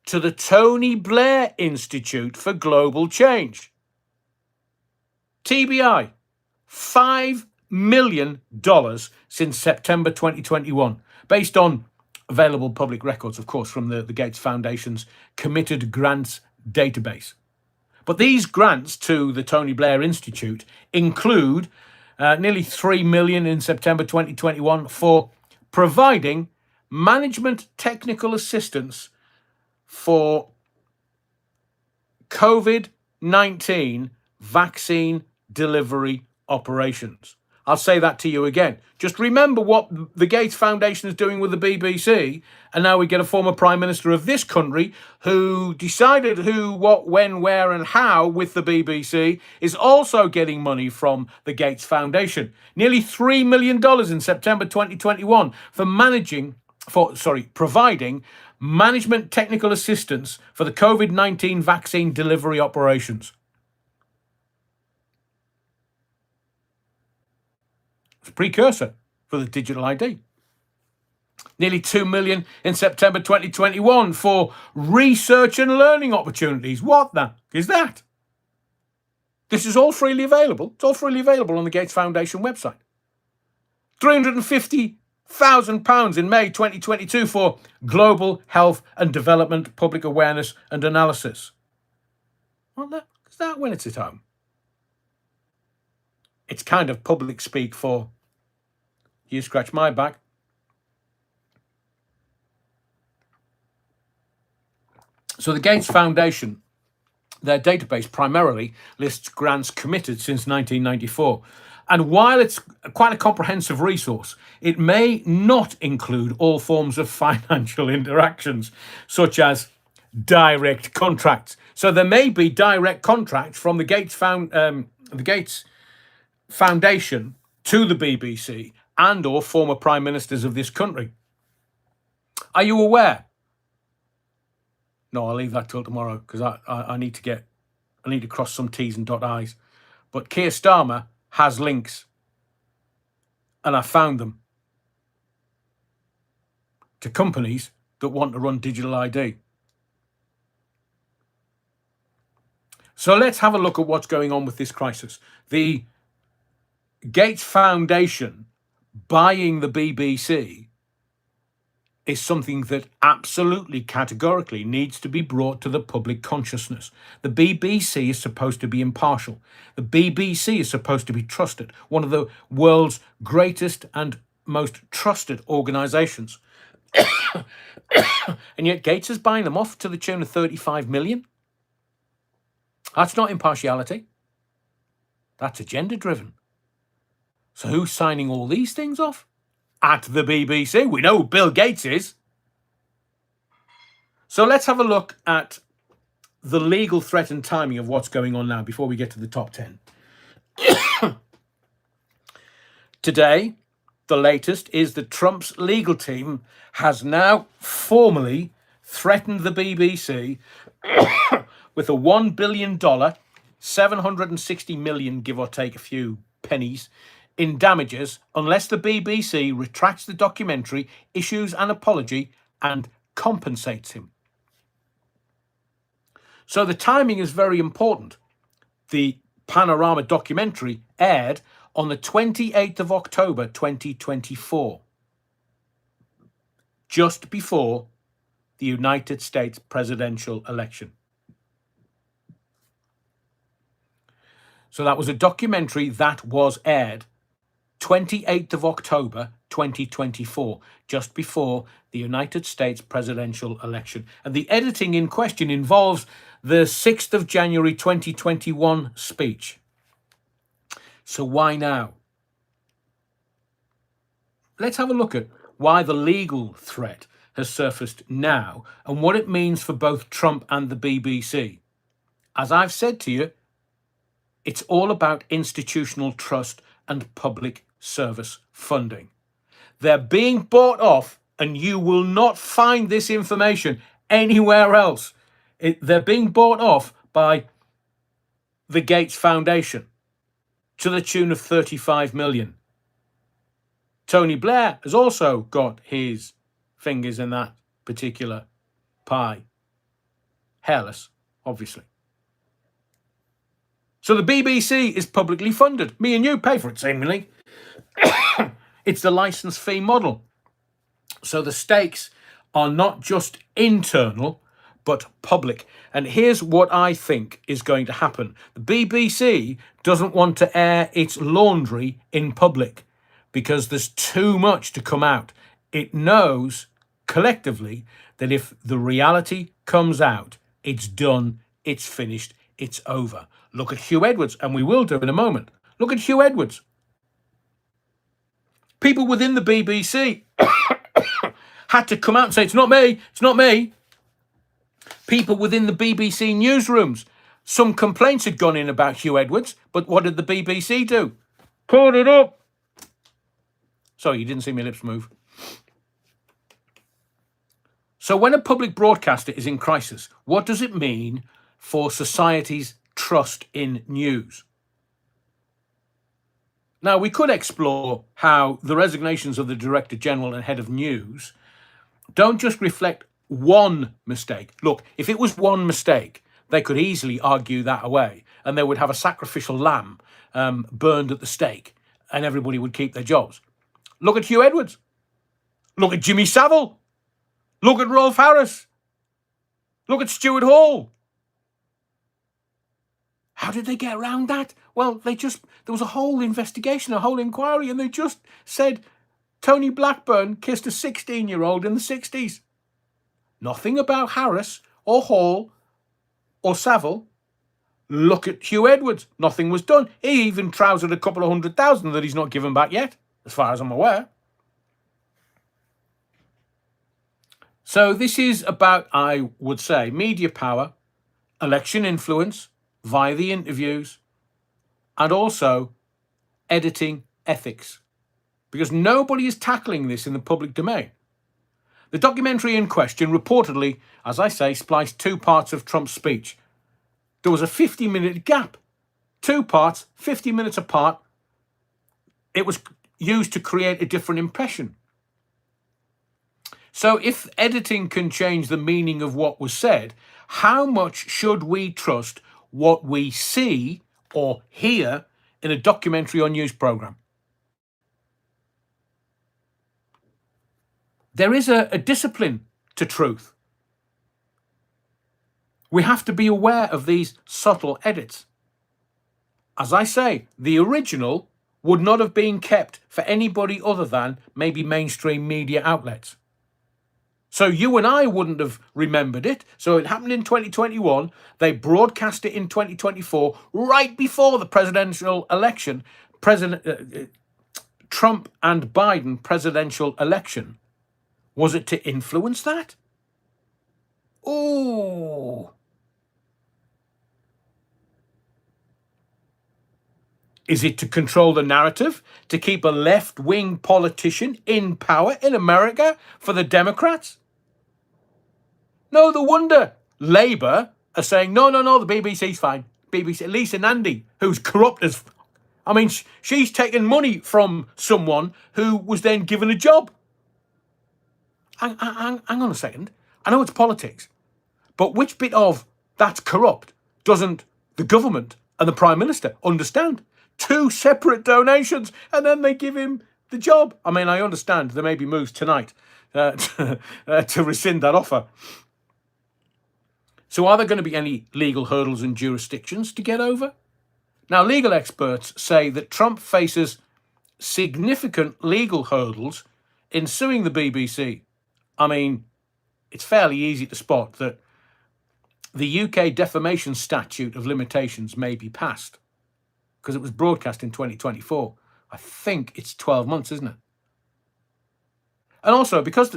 to the Tony Blair Institute for Global Change. TBI, $5 million since September 2021, based on available public records, of course, from the Gates Foundation's committed grants database. But these grants to the Tony Blair Institute include nearly $3 million in September 2021 for providing management technical assistance for COVID-19 vaccine delivery operations. I'll say that to you again. Just remember what the Gates Foundation is doing with the BBC, and now we get a former Prime Minister of this country who decided who, what, when, where, and how with the BBC is also getting money from the Gates Foundation. Nearly $3 million in September 2021 for providing management technical assistance for the COVID-19 vaccine delivery operations. It's a precursor for the digital ID. Nearly $2 million in September 2021 for research and learning opportunities. What the is that? This is all freely available. It's all freely available on the Gates Foundation website. £350,000 in May 2022 for global health and development, public awareness and analysis. What is that when it's at home? It's kind of public speak for you scratch my back. So the Gates Foundation, their database primarily lists grants committed since 1994. And while it's quite a comprehensive resource, it may not include all forms of financial interactions, such as direct contracts. So there may be direct contracts from the Gates Foundation to the BBC and or former prime ministers of this country. Are you aware No, I'll leave that till tomorrow because I need to cross some T's and dot I's. But Keir Starmer has links, and I found them, to companies that want to run digital ID. So let's have a look at what's going on with this crisis. The Gates Foundation buying the BBC is something that absolutely categorically needs to be brought to the public consciousness. The BBC is supposed to be impartial. The BBC is supposed to be trusted, one of the world's greatest and most trusted organisations. And yet Gates is buying them off to the tune of 35 million. That's not impartiality. That's agenda-driven. So who's signing all these things off? At the BBC. We know who Bill Gates is. So let's have a look at the legal threat and timing of what's going on now before we get to the top 10. Today, the latest is that Trump's legal team has now formally threatened the BBC with a $1 billion, 760 million, give or take a few pennies, in damages unless the BBC retracts the documentary, issues an apology, and compensates him. So the timing is very important. The Panorama documentary aired on the 28th of October 2024, just before the United States presidential election. So that was a documentary that was aired 28th of October 2024, just before the United States presidential election. And the editing in question involves the 6th of January 2021 speech. So why now? Let's have a look at why the legal threat has surfaced now and what it means for both Trump and the BBC. As I've said to you, it's all about institutional trust and public service funding. They're being bought off, and you will not find this information anywhere else. They're being bought off by the Gates Foundation to the tune of 35 million. Tony Blair has also got his fingers in that particular pie. Hairless, obviously. So the BBC is publicly funded. Me and you pay for it, seemingly. It's the license fee model. So the stakes are not just internal, but public. And here's what I think is going to happen. The BBC doesn't want to air its laundry in public because there's too much to come out. It knows collectively that if the reality comes out, it's done, it's finished, it's over. Look at Hugh Edwards, and we will do in a moment. Look at Hugh Edwards. People within the BBC had to come out and say, it's not me, it's not me. People within the BBC newsrooms, some complaints had gone in about Hugh Edwards, but what did the BBC do? Put it up. Sorry, you didn't see my lips move. So when a public broadcaster is in crisis, what does it mean for society's trust in news? Now, we could explore how the resignations of the Director General and Head of News don't just reflect one mistake. Look, if it was one mistake, they could easily argue that away, and they would have a sacrificial lamb burned at the stake, and everybody would keep their jobs. Look at Hugh Edwards. Look at Jimmy Savile. Look at Rolf Harris. Look at Stuart Hall. How did they get around that? Well, there was a whole investigation, a whole inquiry, and they just said Tony Blackburn kissed a 16-year-old in the 60s. Nothing about Harris or Hall or Savile. Look at Hugh Edwards. Nothing was done. He even trousered a couple of 100,000 that he's not given back yet, as far as I'm aware. So this is about, I would say, media power, election influence via the interviews, and also editing ethics. Because nobody is tackling this in the public domain. The documentary in question reportedly, as I say, spliced two parts of Trump's speech. There was a 50-minute gap. Two parts, 50 minutes apart. It was used to create a different impression. So if editing can change the meaning of what was said, how much should we trust what we see or hear in a documentary or news program? There is a discipline to truth. We have to be aware of these subtle edits. As I say, the original would not have been kept for anybody other than maybe mainstream media outlets. So you and I wouldn't have remembered it. So it happened in 2021. They broadcast it in 2024, right before the presidential election, Trump and Biden presidential election. Was it to influence that? Oh. Is it to control the narrative, to keep a left-wing politician in power in America for the Democrats? No wonder Labour are saying, no, the BBC's fine. BBC, Lisa Nandy, who's corrupt as... I mean, she's taken money from someone who was then given a job. Hang on a second. I know it's politics, but which bit of that's corrupt doesn't the government and the Prime Minister understand? Two separate donations, and then they give him the job. I mean, I understand there may be moves tonight to rescind that offer. So are there going to be any legal hurdles and jurisdictions to get over? Now, legal experts say that Trump faces significant legal hurdles in suing the BBC. I mean, it's fairly easy to spot that the UK defamation statute of limitations may be passed because it was broadcast in 2024. I think it's 12 months, isn't it? And also, because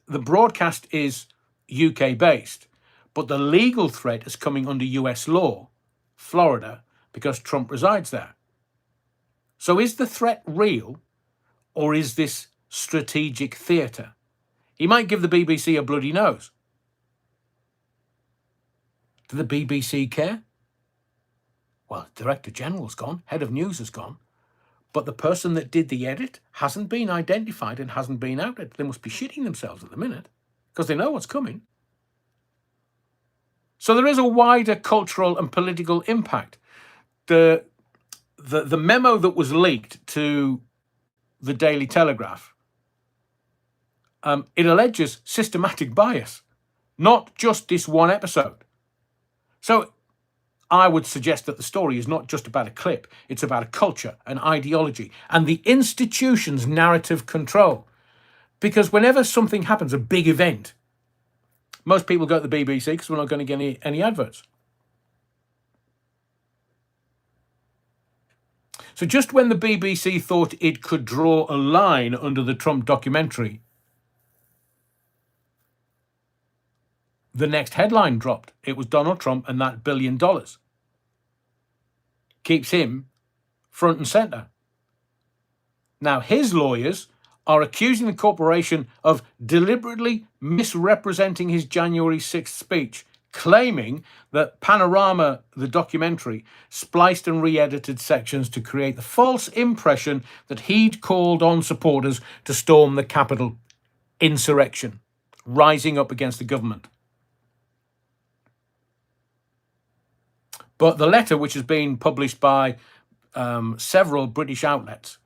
the broadcast is UK-based, but the legal threat is coming under US law, Florida, because Trump resides there. So is the threat real, or is this strategic theatre? He might give the BBC a bloody nose. Do the BBC care? Well, Director General's gone, Head of News has gone, but the person that did the edit hasn't been identified and hasn't been outed. They must be shitting themselves at the minute because they know what's coming. So there is a wider cultural and political impact. The memo that was leaked to the Daily Telegraph, it alleges systematic bias, not just this one episode. So I would suggest that the story is not just about a clip, it's about a culture, an ideology, and the institution's narrative control. Because whenever something happens, a big event, most people go to the BBC because we're not going to get any adverts. So just when the BBC thought it could draw a line under the Trump documentary, the next headline dropped. It was Donald Trump and that $1 billion. Keeps him front and center. Now, his lawyers are accusing the corporation of deliberately misrepresenting his January 6th speech, claiming that Panorama, the documentary, spliced and re-edited sections to create the false impression that he'd called on supporters to storm the Capitol. Insurrection, rising up against the government. But the letter, which has been published by several British outlets,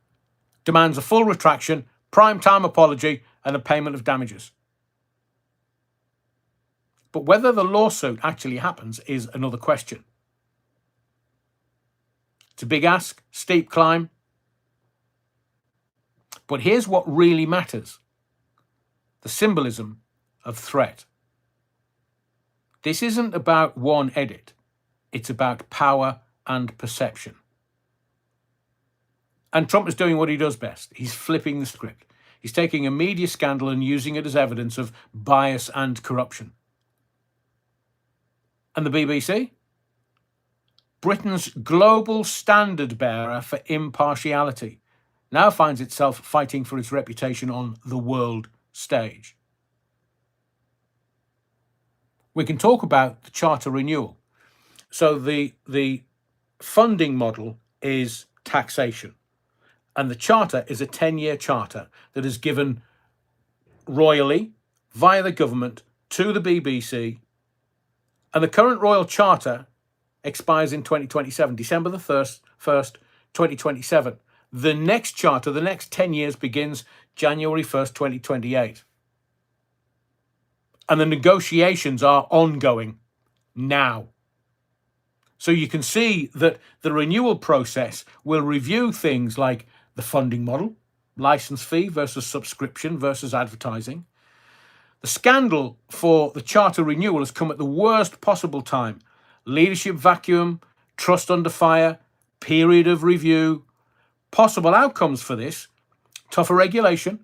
demands a full retraction, prime-time apology, and a payment of damages. But whether the lawsuit actually happens is another question. It's a big ask, steep climb. But here's what really matters: the symbolism of threat. This isn't about one edit. It's about power and perception. And Trump is doing what he does best. He's flipping the script. He's taking a media scandal and using it as evidence of bias and corruption. And the BBC? Britain's global standard bearer for impartiality now finds itself fighting for its reputation on the world stage. we can talk about the charter renewal. So the funding model is taxation, and the charter is a 10-year charter that is given royally via the government to the BBC, and the current royal charter expires in 2027, December the 1st, 2027. The next charter, the next 10 years, begins January 1st, 2028. And the negotiations are ongoing now. So you can see that the renewal process will review things like the funding model, license fee versus subscription versus advertising. The scandal for the charter renewal has come at the worst possible time. Leadership vacuum, trust under fire, period of review. Possible outcomes for this: tougher regulation,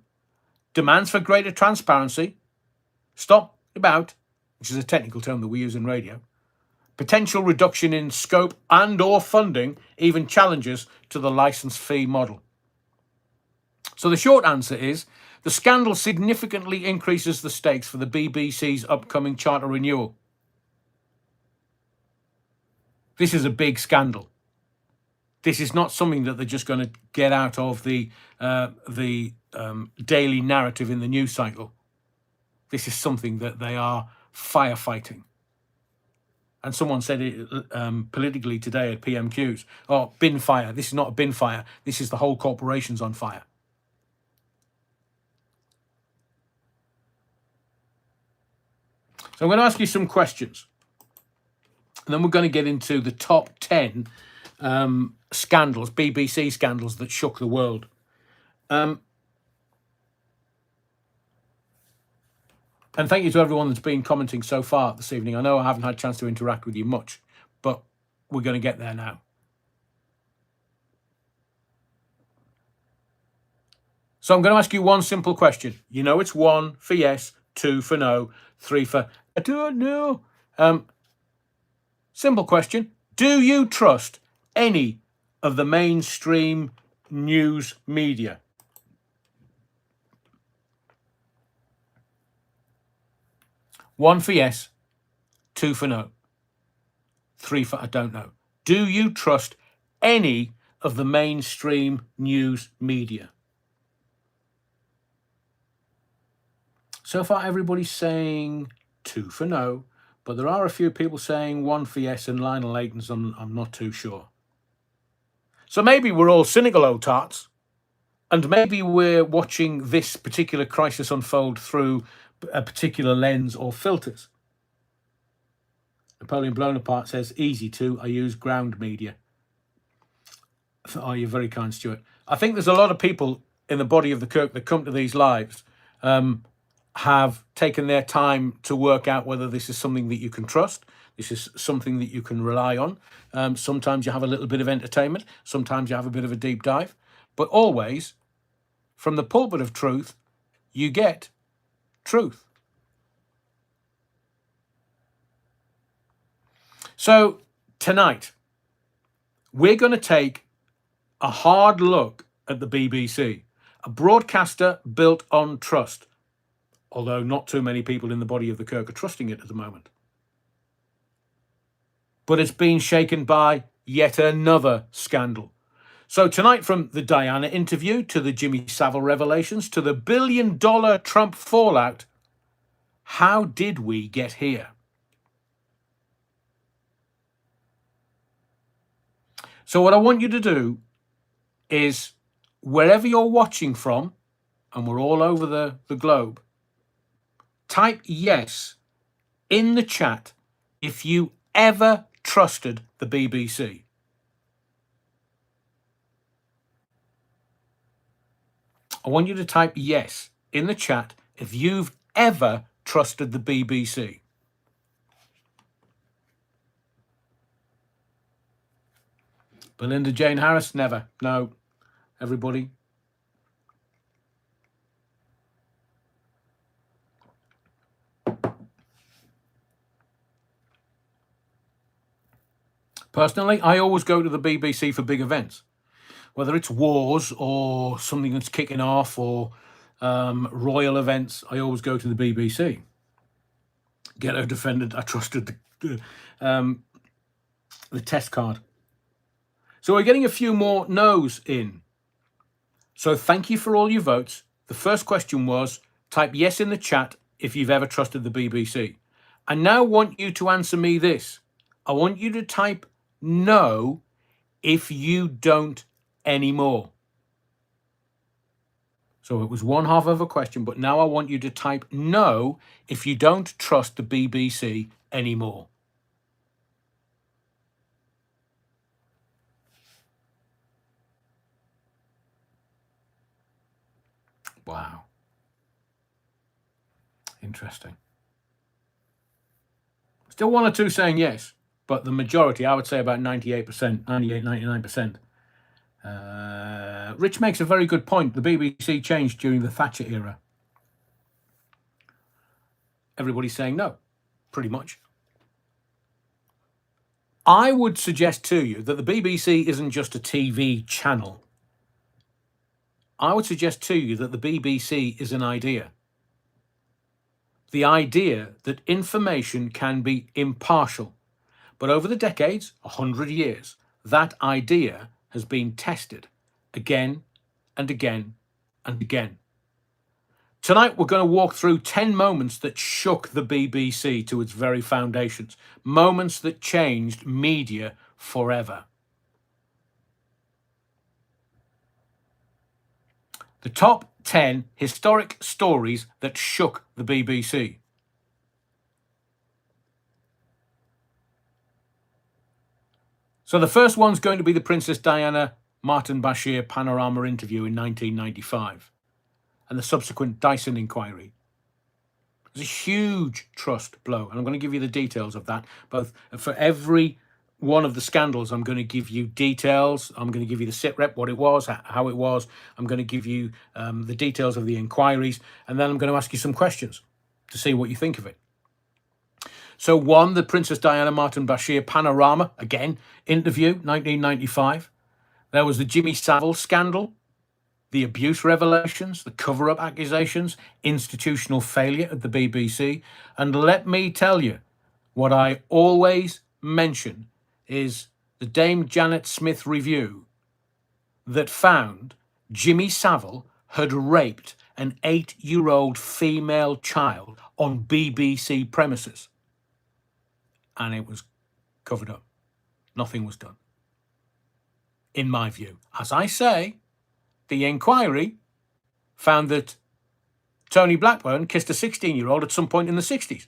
demands for greater transparency, stop about, which is a technical term that we use in radio, potential reduction in scope and or funding, even challenges to the license fee model. So the short answer is the scandal significantly increases the stakes for the BBC's upcoming charter renewal. This is a big scandal. This is not something that they're just going to get out of the daily narrative in the news cycle. This is something that they are firefighting. And someone said it politically today at PMQs, oh, bin fire. This is not a bin fire. This is the whole corporation's on fire. So I'm going to ask you some questions. And then we're going to get into the top 10 scandals, BBC scandals that shook the world. And thank you to everyone that's been commenting so far this evening. I know I haven't had a chance to interact with you much, but we're going to get there now. So I'm going to ask you one simple question. You know it's 1 for yes, 2 for no, 3 for I don't know. Simple question. Do you trust any of the mainstream news media? One for yes, 2 for no, 3 for I don't know. Do you trust any of the mainstream news media? So far, everybody's saying 2 for no, but there are a few people saying 1 for yes, and Lionel Aiton's I'm not too sure. So maybe we're all cynical old tarts, and maybe we're watching this particular crisis unfold through a particular lens or filters. Napoleon Bonaparte says, easy to, I use ground media. Oh, you're very kind, Stuart. I think there's a lot of people in the body of the Kirk that come to these lives have taken their time to work out whether this is something that you can trust. This is something that you can rely on. Sometimes you have a little bit of entertainment. Sometimes you have a bit of a deep dive. But always, from the pulpit of truth, you get truth. So tonight, we're going to take a hard look at the BBC, a broadcaster built on trust, although not too many people in the body of the Kirk are trusting it at the moment. But it's been shaken by yet another scandal. So tonight, from the Diana interview to the Jimmy Savile revelations to the $1 billion Trump fallout, how did we get here? So what I want you to do is, wherever you're watching from, and we're all over the globe, type yes in the chat if you ever trusted the BBC. I want you to type yes in the chat if you've ever trusted the BBC. Belinda Jane Harris, never. No. Everybody. Personally, I always go to the BBC for big events, whether it's wars or something that's kicking off or royal events. I always go to the BBC. Get her defendant. I trusted the test card. So we're getting a few more no's in. So thank you for all your votes. The first question was, type yes in the chat if you've ever trusted the BBC. I now want you to answer me this. I want you to type no if you don't anymore. So it was one half of a question, but now I want you to type no if you don't trust the BBC anymore. Wow. Interesting. Still one or two saying yes, but the majority, I would say about 98%, 98, 99%. Rich makes a very good point. The BBC changed during the Thatcher era. Everybody's saying no, pretty much. I would suggest to you that the BBC isn't just a TV channel. I would suggest to you that the BBC is an idea. The idea that information can be impartial. But over the decades, 100 years, that idea has been tested again and again and again. Tonight, we're going to walk through 10 moments that shook the BBC to its very foundations. Moments that changed media forever. The top 10 historic stories that shook the BBC. So the first one's going to be the Princess Diana Martin Bashir panorama interview in 1995 and the subsequent Dyson inquiry. It was a huge trust blow, and I'm going to give you the details of that. Both for every one of the scandals, I'm going to give you details. I'm going to give you the sitrep, what it was, how it was. I'm going to give you the details of the inquiries, and then I'm going to ask you some questions to see what you think of it. So one, the Princess Diana Martin Bashir panorama, again, interview, 1995. There was the Jimmy Savile scandal, the abuse revelations, the cover-up accusations, institutional failure at the BBC. And let me tell you, what I always mention is the Dame Janet Smith review that found Jimmy Savile had raped an 8-year-old female child on BBC premises. And it was covered up. Nothing was done. In my view. As I say, the inquiry found that Tony Blackburn kissed a 16-year-old at some point in the 60s.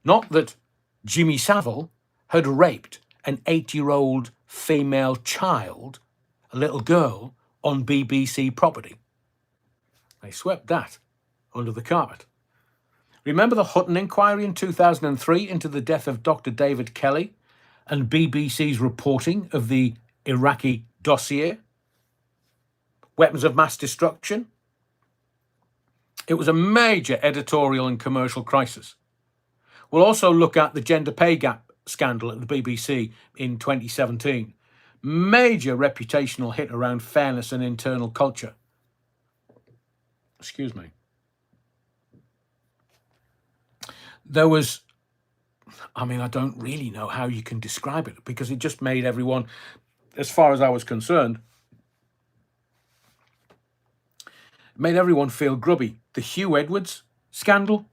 Not that Jimmy Savile had raped an 8-year-old female child, a little girl, on BBC property. They swept that under the carpet. Remember the Hutton inquiry in 2003 into the death of Dr. David Kelly and BBC's reporting of the Iraqi dossier? Weapons of mass destruction? It was a major editorial and commercial crisis. We'll also look at the gender pay gap scandal at the BBC in 2017. Major reputational hit around fairness and internal culture. Excuse me. There was, I don't really know how you can describe it, because it just made everyone, as far as I was concerned, made everyone feel grubby. The Hugh Edwards scandal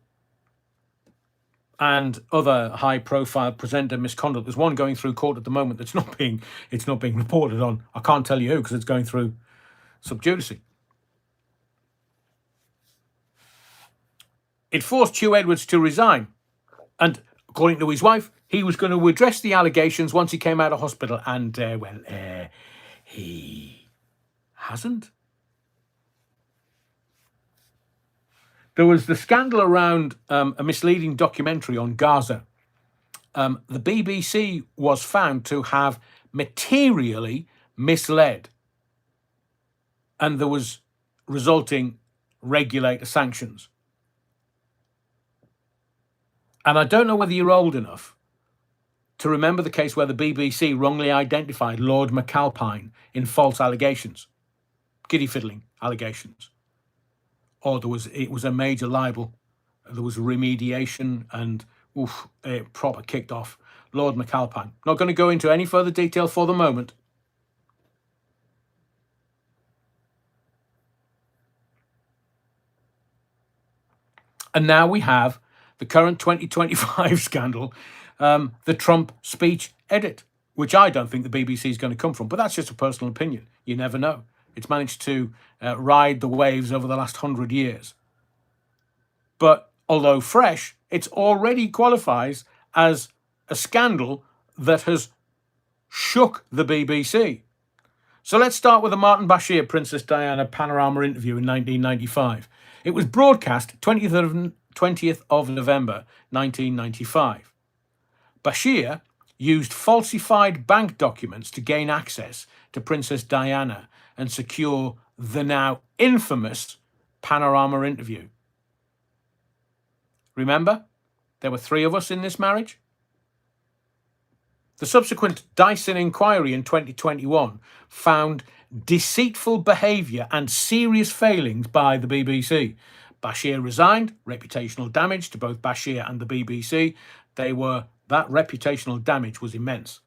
and other high-profile presenter misconduct. There's one going through court at the moment that's not being reported on. I can't tell you who, because it's going through sub judice. It forced Hugh Edwards to resign, and according to his wife, he was going to address the allegations once he came out of hospital, and he hasn't. There was the scandal around a misleading documentary on Gaza. The BBC was found to have materially misled, and there was resulting regulator sanctions. And I don't know whether you're old enough to remember the case where the BBC wrongly identified Lord McAlpine in false allegations, kiddie fiddling allegations. Or it was a major libel there was remediation, and it proper kicked off. Lord McAlpine. Not going to go into any further detail for the moment. And now we have the current 2025 scandal, the Trump speech edit, which I don't think the BBC is going to come from, but that's just a personal opinion. You never know. It's managed to ride the waves over the last 100 years. But although fresh, it already qualifies as a scandal that has shook the BBC. So let's start with the Martin Bashir Princess Diana panorama interview in 1995. It was broadcast 20th of November 1995. Bashir used falsified bank documents to gain access to Princess Diana and secure the now infamous panorama interview. Remember, there were 3 of us in this marriage? The subsequent Dyson inquiry in 2021 found deceitful behaviour and serious failings by the BBC. Bashir resigned, reputational damage to both Bashir and the BBC. That reputational damage was immense.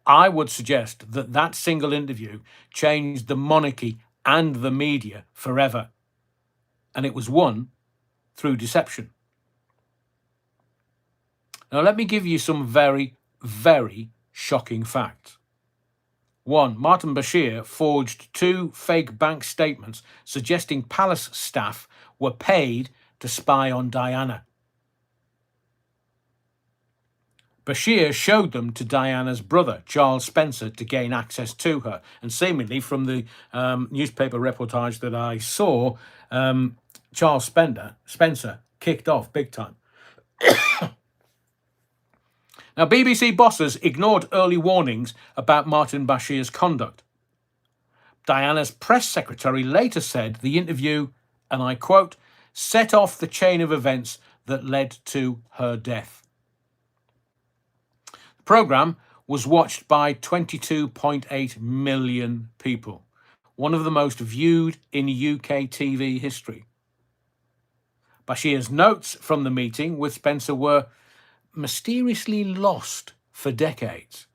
I would suggest that single interview changed the monarchy and the media forever. And it was won through deception. Now, let me give you some very, very shocking facts. 1. Martin Bashir forged 2 fake bank statements suggesting palace staff were paid to spy on Diana. Bashir showed them to Diana's brother, Charles Spencer, to gain access to her. And seemingly, from the newspaper reportage that I saw, Charles Spencer kicked off big time. Now, BBC bosses ignored early warnings about Martin Bashir's conduct. Diana's press secretary later said the interview, and I quote, set off the chain of events that led to her death. The programme was watched by 22.8 million people, one of the most viewed in UK TV history. Bashir's notes from the meeting with Spencer were mysteriously lost for decades.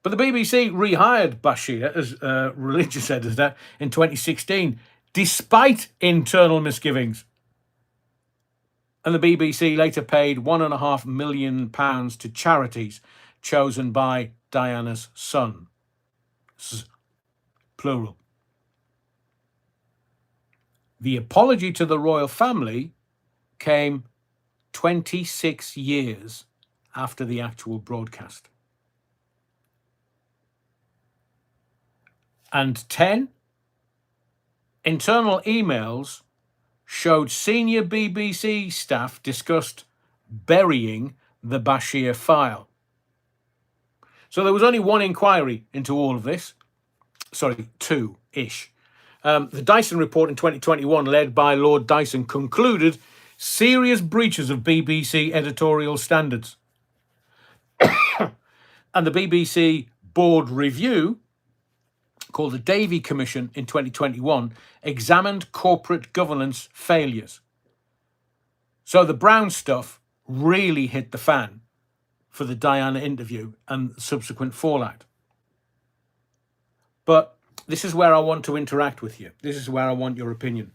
But the BBC rehired Bashir as a religious editor in 2016, despite internal misgivings. And the BBC later paid £1.5 million to charities chosen by Diana's son. Plural. The apology to the royal family came 26 years after the actual broadcast. And 10 internal emails showed senior BBC staff discussed burying the Bashir file. So there was only one inquiry into all of this. Sorry, 2-ish. The Dyson report in 2021, led by Lord Dyson, concluded serious breaches of BBC editorial standards. And the BBC board review, called the Davey Commission in 2021, examined corporate governance failures. So the Brown stuff really hit the fan for the Diana interview and subsequent fallout. But this is where I want to interact with you. This is where I want your opinion.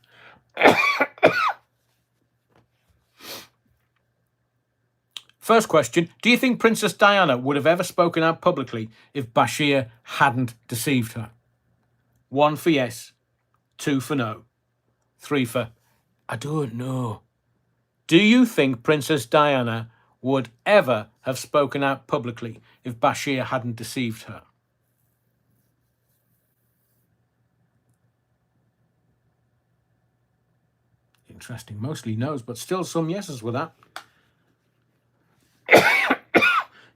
First question, do you think Princess Diana would have ever spoken out publicly if Bashir hadn't deceived her? 1 for yes, 2 for no, 3 for I don't know. Do you think Princess Diana would ever have spoken out publicly if Bashir hadn't deceived her? Interesting, mostly no's, but still some yeses with that.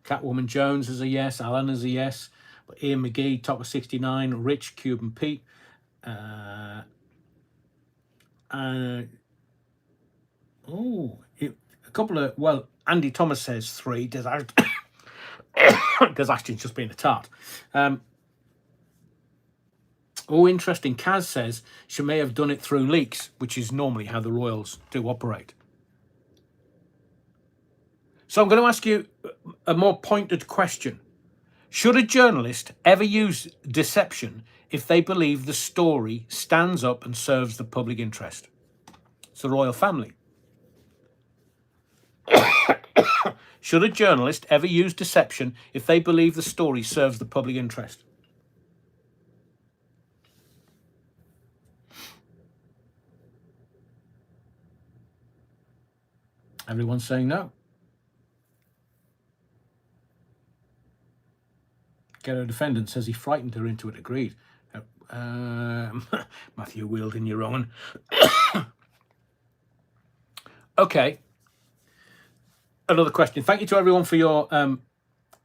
Catwoman Jones is a yes, Alan is a yes, but Ian McGee, top of 69, Rich, Cuban Pete, a couple of, well, Andy Thomas says 3, Des Ashton's just being a tart. Oh, interesting. Kaz says she may have done it through leaks, which is normally how the royals do operate. So I'm going to ask you a more pointed question. Should a journalist ever use deception if they believe the story stands up and serves the public interest? It's the royal family. Should a journalist ever use deception if they believe the story serves the public interest? Everyone's saying no. Ghetto defendant says he frightened her into it. Agreed. Matthew Wheeldon, you're wrong. Okay. Another question. Thank you to everyone for your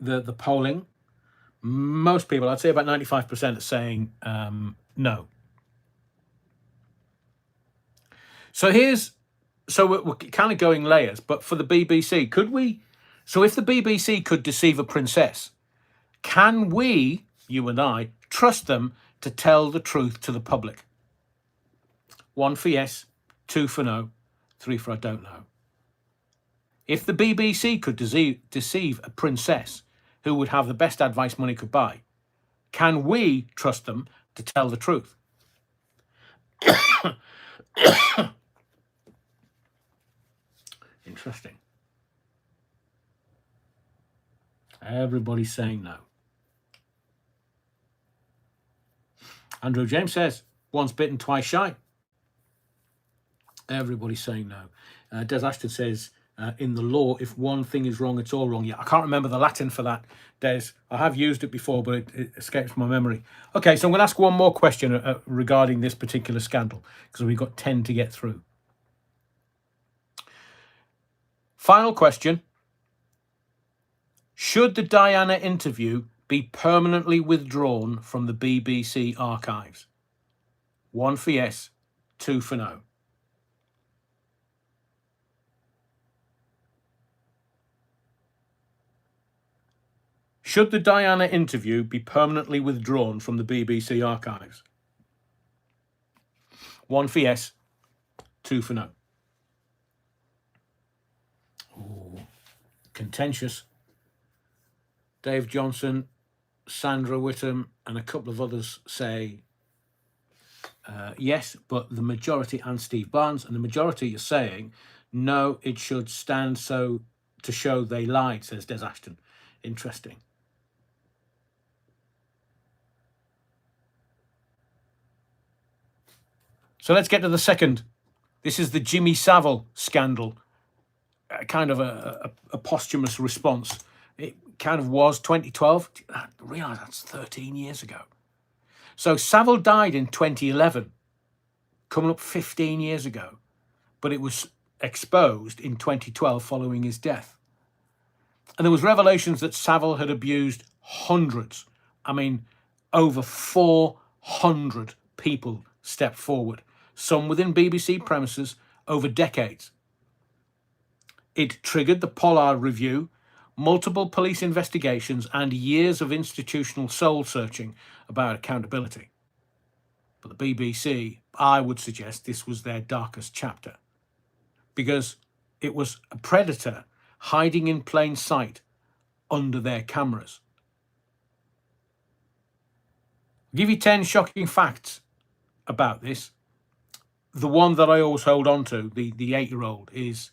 the polling. Most people, I'd say about 95%, are saying no. So we're kind of going layers, but for the BBC, could we? So if the BBC could deceive a princess, can we, you and I, trust them to tell the truth to the public? 1 for yes, 2 for no, 3 for I don't know. If the BBC could deceive a princess who would have the best advice money could buy, can we trust them to tell the truth? Interesting. Everybody's saying no. Andrew James says, once bitten, twice shy. Everybody's saying no. Des Ashton says, in the law, if one thing is wrong, it's all wrong. Yeah, I can't remember the Latin for that, Des. I have used it before, but it escapes my memory. Okay, so I'm going to ask one more question regarding this particular scandal, because we've got 10 to get through. Final question. Should the Diana interview be permanently withdrawn from the BBC archives? 1 for yes, 2 for no. Should the Diana interview be permanently withdrawn from the BBC archives? 1 for yes, 2 for no. Ooh, contentious. Dave Johnson, Sandra Whittam, and a couple of others say yes, but the majority, and Steve Barnes, and the majority are saying no, it should stand so to show they lied, says Des Ashton. Interesting. So let's get to the second. This is the Jimmy Savile scandal, kind of a posthumous response. It kind of was 2012. I realise that's 13 years ago. So Savile died in 2011, coming up 15 years ago, but it was exposed in 2012 following his death. And there was revelations that Savile had abused hundreds. I mean, over 400 people stepped forward, some within BBC premises, over decades. It triggered the Pollard Review, multiple police investigations, and years of institutional soul searching about accountability. But the BBC, I would suggest this was their darkest chapter, because it was a predator hiding in plain sight under their cameras. I'll give you 10 shocking facts about this. The one that I always hold on to, the 8-year-old, is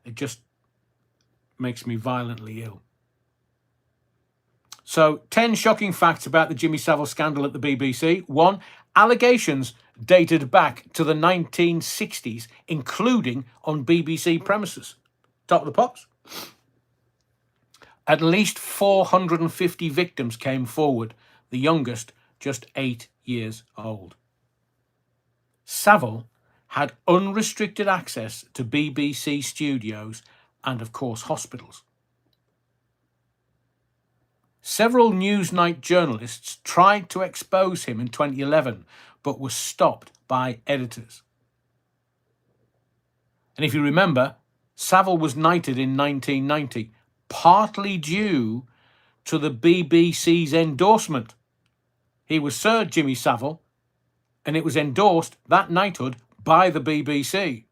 it just makes me violently ill. So 10 shocking facts about the Jimmy Savile scandal at the BBC. 1, allegations dated back to the 1960s, including on BBC premises. Top of the pops. At least 450 victims came forward, the youngest just 8 years old. Savile had unrestricted access to BBC studios and, of course, hospitals. Several Newsnight journalists tried to expose him in 2011, but were stopped by editors. And if you remember, Savile was knighted in 1990, partly due to the BBC's endorsement. He was Sir Jimmy Savile, and it was endorsed that knighthood by the BBC.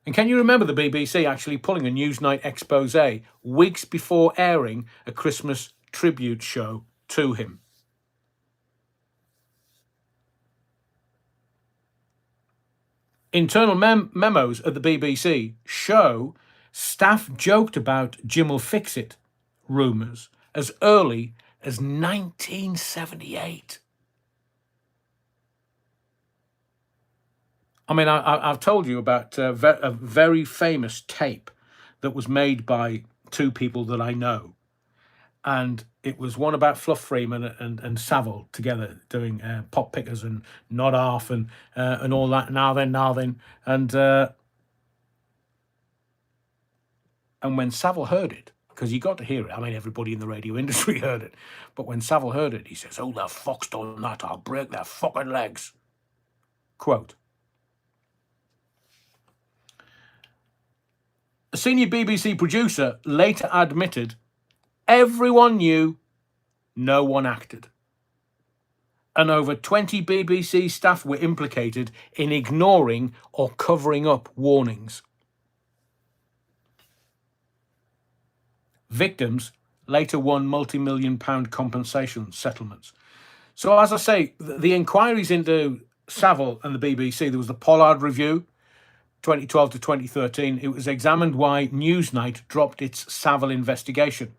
And can you remember the BBC actually pulling a Newsnight expose weeks before airing a Christmas tribute show to him? Internal memos at the BBC show staff joked about Jim'll fix it rumours as early as 1978. I mean, I've told you about a very famous tape that was made by two people that I know. And it was one about Fluff Freeman and Savile together doing Pop Pickers and Nod Half and all that. Now then. And when Savile heard it, because you got to hear it, I mean, everybody in the radio industry heard it, but when Savile heard it, he says, "Oh, the fuck's done that, I'll break their fucking legs." Quote. A senior BBC producer later admitted, "Everyone knew, no one acted." And over 20 BBC staff were implicated in ignoring or covering up warnings. Victims later won multi-million-pound compensation settlements. So as I say, the inquiries into Savile and the BBC, there was the Pollard Review, 2012 to 2013. It was examined why Newsnight dropped its Savile investigation.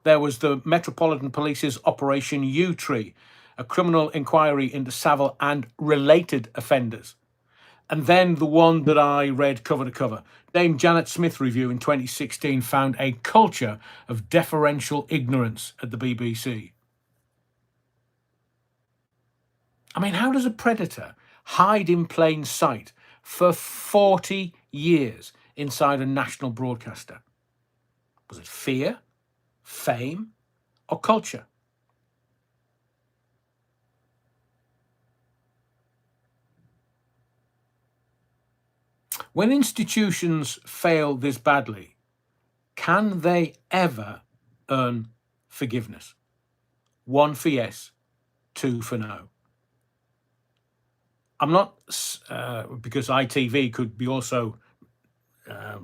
There was the Metropolitan Police's Operation U-Tree, a criminal inquiry into Savile and related offenders. And then the one that I read cover to cover, Dame Janet Smith Review in 2016, found a culture of deferential ignorance at the BBC. I mean, how does a predator hide in plain sight for 40 years inside a national broadcaster? Was it fear, fame, or culture? When institutions fail this badly, can they ever earn forgiveness? 1 for yes, 2 for no. I'm not, because ITV could be also, a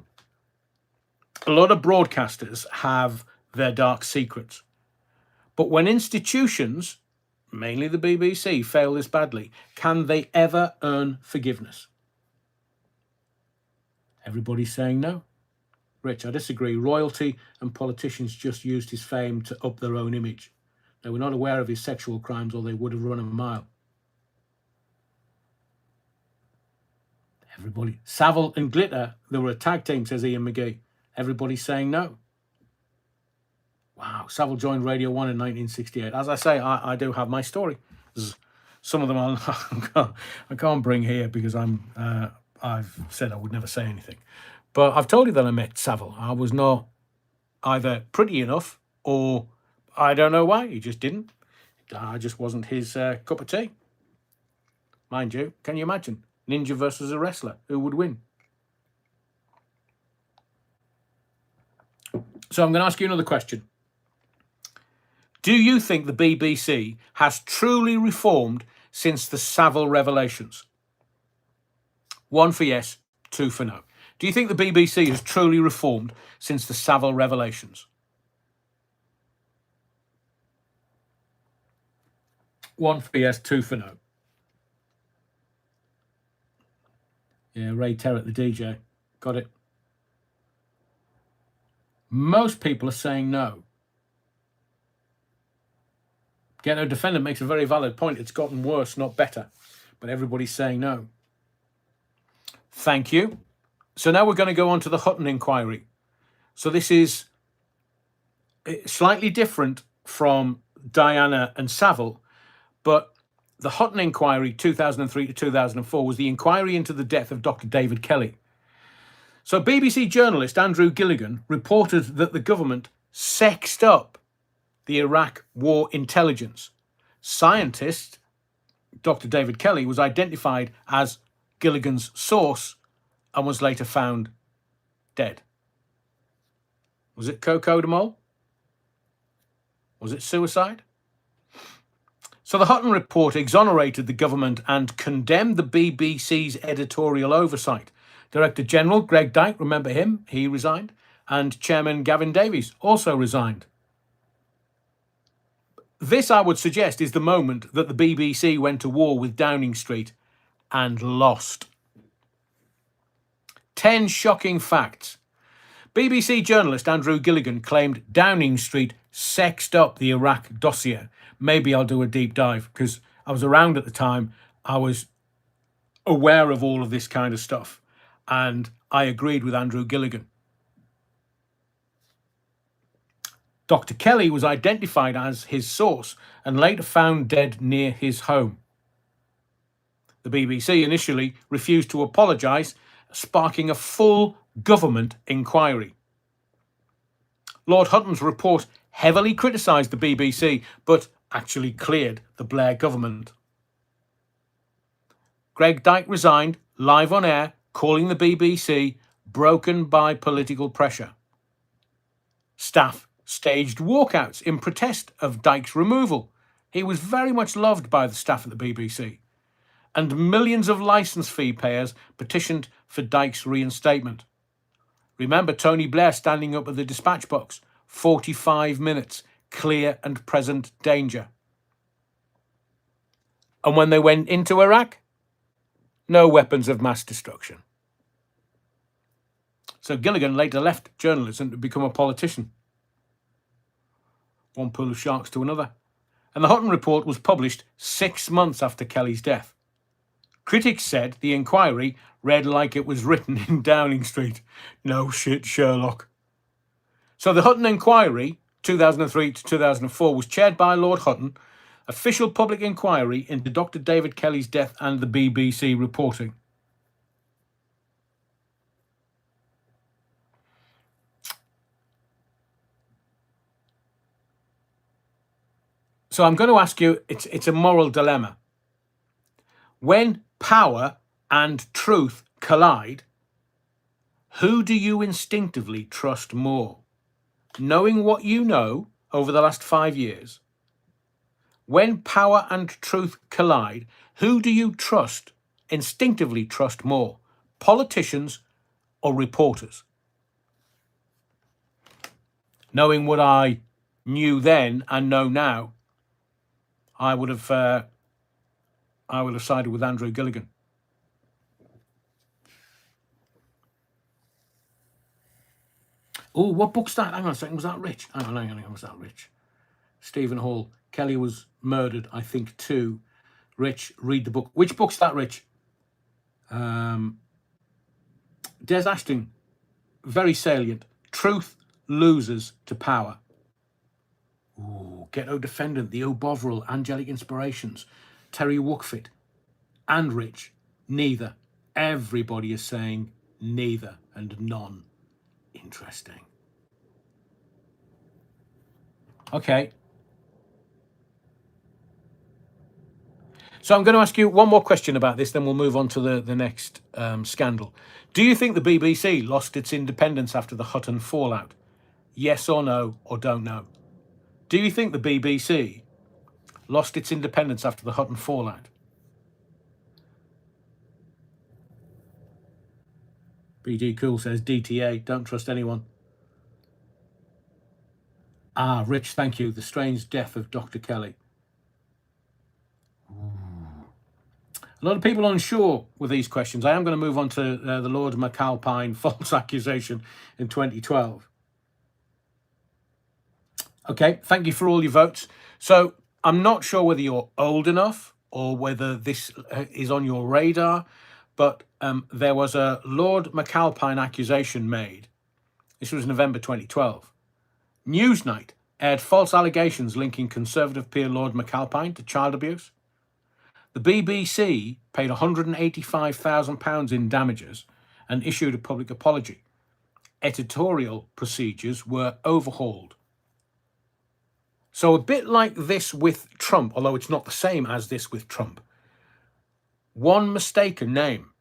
lot of broadcasters have their dark secrets. But when institutions, mainly the BBC, fail this badly, can they ever earn forgiveness? Everybody's saying no. Rich, I disagree. Royalty and politicians just used his fame to up their own image. They were not aware of his sexual crimes or they would have run a mile. Everybody. Savile and Glitter, they were a tag team, says Ian McGee. Everybody's saying no. Wow. Savile joined Radio 1 in 1968. As I say, I do have my story. Some of them I can't bring here because I've said I would never say anything. But I've told you that I met Savile. I was not either pretty enough or I don't know why. He just didn't. I just wasn't his cup of tea. Mind you, can you imagine? Ninja versus a wrestler. Who would win? So I'm going to ask you another question. Do you think the BBC has truly reformed since the Savile revelations? 1 for yes, 2 for no. Do you think the BBC has truly reformed since the Savile revelations? 1 for yes, 2 for no. Yeah, Ray Terrett, the DJ. Got it. Most people are saying no. Get No Defendant makes a very valid point. It's gotten worse, not better. But everybody's saying no. Thank you. So now we're going to go on to the Hutton inquiry. So this is slightly different from Diana and Savile, but the Hutton inquiry, 2003 to 2004, was the inquiry into the death of Dr. David Kelly. So BBC journalist Andrew Gilligan reported that the government sexed up the Iraq war intelligence. Scientist Dr. David Kelly was identified as Gilligan's source and was later found dead. Was it cocodamol? Was it suicide? So the Hutton report exonerated the government and condemned the BBC's editorial oversight. Director General Greg Dyke, remember him? He resigned. And Chairman Gavin Davies also resigned. This, I would suggest, is the moment that the BBC went to war with Downing Street and lost. 10 shocking facts. BBC journalist Andrew Gilligan claimed Downing Street sexed up the Iraq dossier. Maybe I'll do a deep dive because I was around at the time. I was aware of all of this kind of stuff. And I agreed with Andrew Gilligan. Dr. Kelly was identified as his source and later found dead near his home. The BBC initially refused to apologise, sparking a full government inquiry. Lord Hutton's report heavily criticised the BBC, but actually cleared the Blair government. Greg Dyke resigned, live on air, calling the BBC broken by political pressure. Staff staged walkouts in protest of Dyke's removal. He was very much loved by the staff at the BBC. And millions of licence fee payers petitioned for Dyke's reinstatement. Remember Tony Blair standing up at the dispatch box, 45 minutes, clear and present danger. And when they went into Iraq, no weapons of mass destruction. So Gilligan later left journalism to become a politician. One pool of sharks to another. And the Hutton report was published 6 months after Kelly's death. Critics said the inquiry read like it was written in Downing Street. No shit, Sherlock. So the Hutton inquiry, 2003 to 2004, was chaired by Lord Hutton, official public inquiry into Dr. David Kelly's death and the BBC reporting. So I'm going to ask you, it's a moral dilemma. When power and truth collide, who do you instinctively trust more? Knowing what you know over the last 5 years, when power and truth collide, who do you instinctively trust more? Politicians or reporters? Knowing what I knew then and know now, I would have sided with Andrew Gilligan. Oh, what book's that? Hang on a second. Was that Rich? Hang on. Was that Rich? Stephen Hall. Kelly was murdered, I think, too. Rich, read the book. Which book's that, Rich? Des Ashton. Very salient. Truth loses to power. Ooh, Ghetto Defendant, The O'Bovril, Angelic Inspirations, Terry Wookfit, and Rich. Neither. Everybody is saying neither and none. Interesting. Okay. So I'm going to ask you one more question about this, then we'll move on to the next scandal. Do you think the BBC lost its independence after the Hutton fallout? Yes or no, or don't know? Do you think the BBC lost its independence after the Hutton fallout? BD Cool says DTA, don't trust anyone. Ah, Rich, thank you. The strange death of Dr. Kelly. A lot of people unsure with these questions. I am going to move on to the Lord McAlpine false accusation in 2012. Okay, thank you for all your votes. So I'm not sure whether you're old enough or whether this is on your radar, but there was a Lord McAlpine accusation made. This was November 2012. Newsnight aired false allegations linking Conservative peer Lord McAlpine to child abuse. The BBC paid £185,000 in damages and issued a public apology. Editorial procedures were overhauled. So a bit like this with Trump, although it's not the same as this with Trump. One mistaken name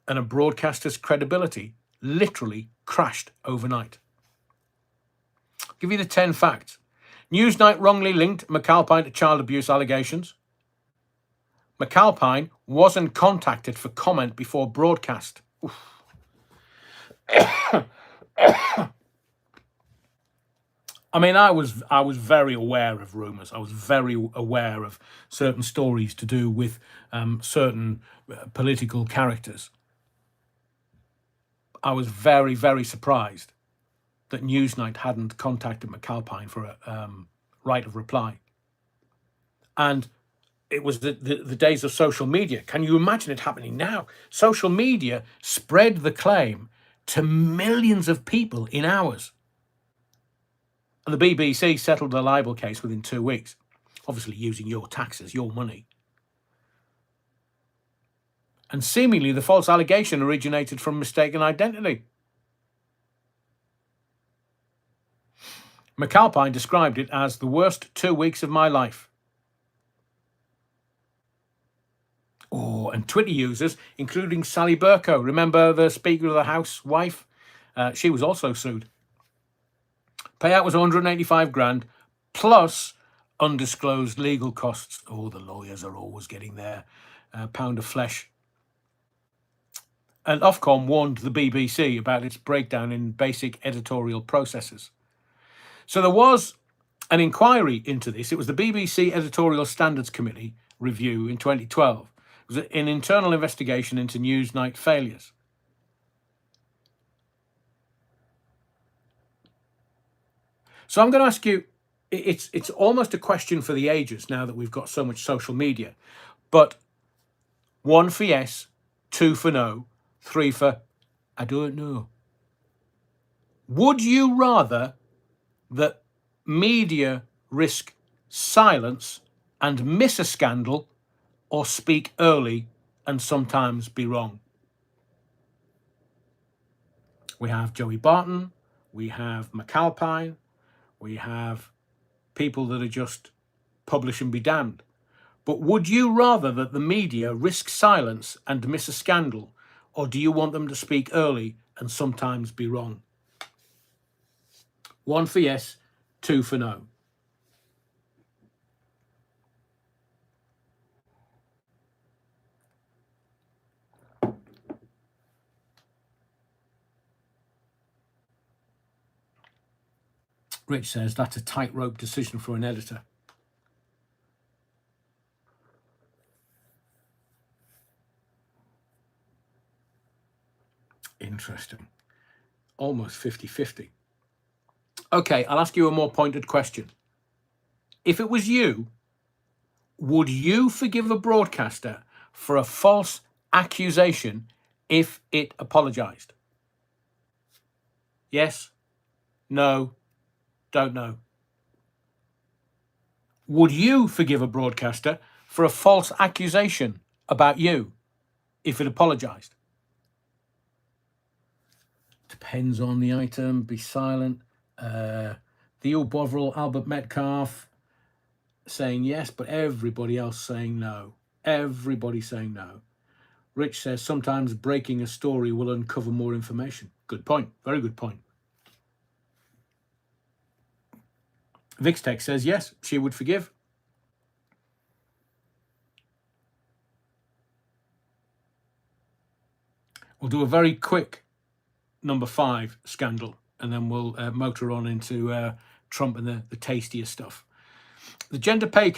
and a broadcaster's credibility literally crashed overnight. I'll give you the 10 facts. Newsnight wrongly linked McAlpine to child abuse allegations. McAlpine wasn't contacted for comment before broadcast. I mean, I was very aware of rumours. I was very aware of certain stories to do with certain political characters. I was very, very surprised that Newsnight hadn't contacted McAlpine for a right of reply. And it was the days of social media. Can you imagine it happening now? Social media spread the claim to millions of people in hours. And the BBC settled the libel case within 2 weeks, obviously using your taxes, your money. And seemingly the false allegation originated from mistaken identity. McAlpine described it as the worst 2 weeks of my life. Oh, and Twitter users, including Sally Burko, remember the Speaker of the House wife? She was also sued. Payout was 185 grand plus undisclosed legal costs. Oh, the lawyers are always getting their pound of flesh. And Ofcom warned the BBC about its breakdown in basic editorial processes. So there was an inquiry into this. It was the BBC Editorial Standards Committee review in 2012. It was an internal investigation into Newsnight failures. So I'm going to ask you, it's almost a question for the ages now that we've got so much social media, but 1 for yes, 2 for no, 3 for I don't know. Would you rather that media risk silence and miss a scandal or speak early and sometimes be wrong? We have Joey Barton, we have McAlpine, we have people that are just publish and be damned. But would you rather that the media risk silence and miss a scandal, or do you want them to speak early and sometimes be wrong? 1 for yes, 2 for no. Rich says that's a tightrope decision for an editor. Interesting. Almost 50-50. Okay, I'll ask you a more pointed question. If it was you, would you forgive a broadcaster for a false accusation if it apologised? Yes? No? Don't know. Would you forgive a broadcaster for a false accusation about you if it apologised? Depends on the item. Be silent. Theo Bovril, Albert Metcalf saying yes, but everybody else saying no. Everybody saying no. Rich says sometimes breaking a story will uncover more information. Good point. Very good point. Vixtech says yes, she would forgive. We'll do a very quick number 5 scandal, and then we'll motor on into Trump and the tastier stuff. The gender pay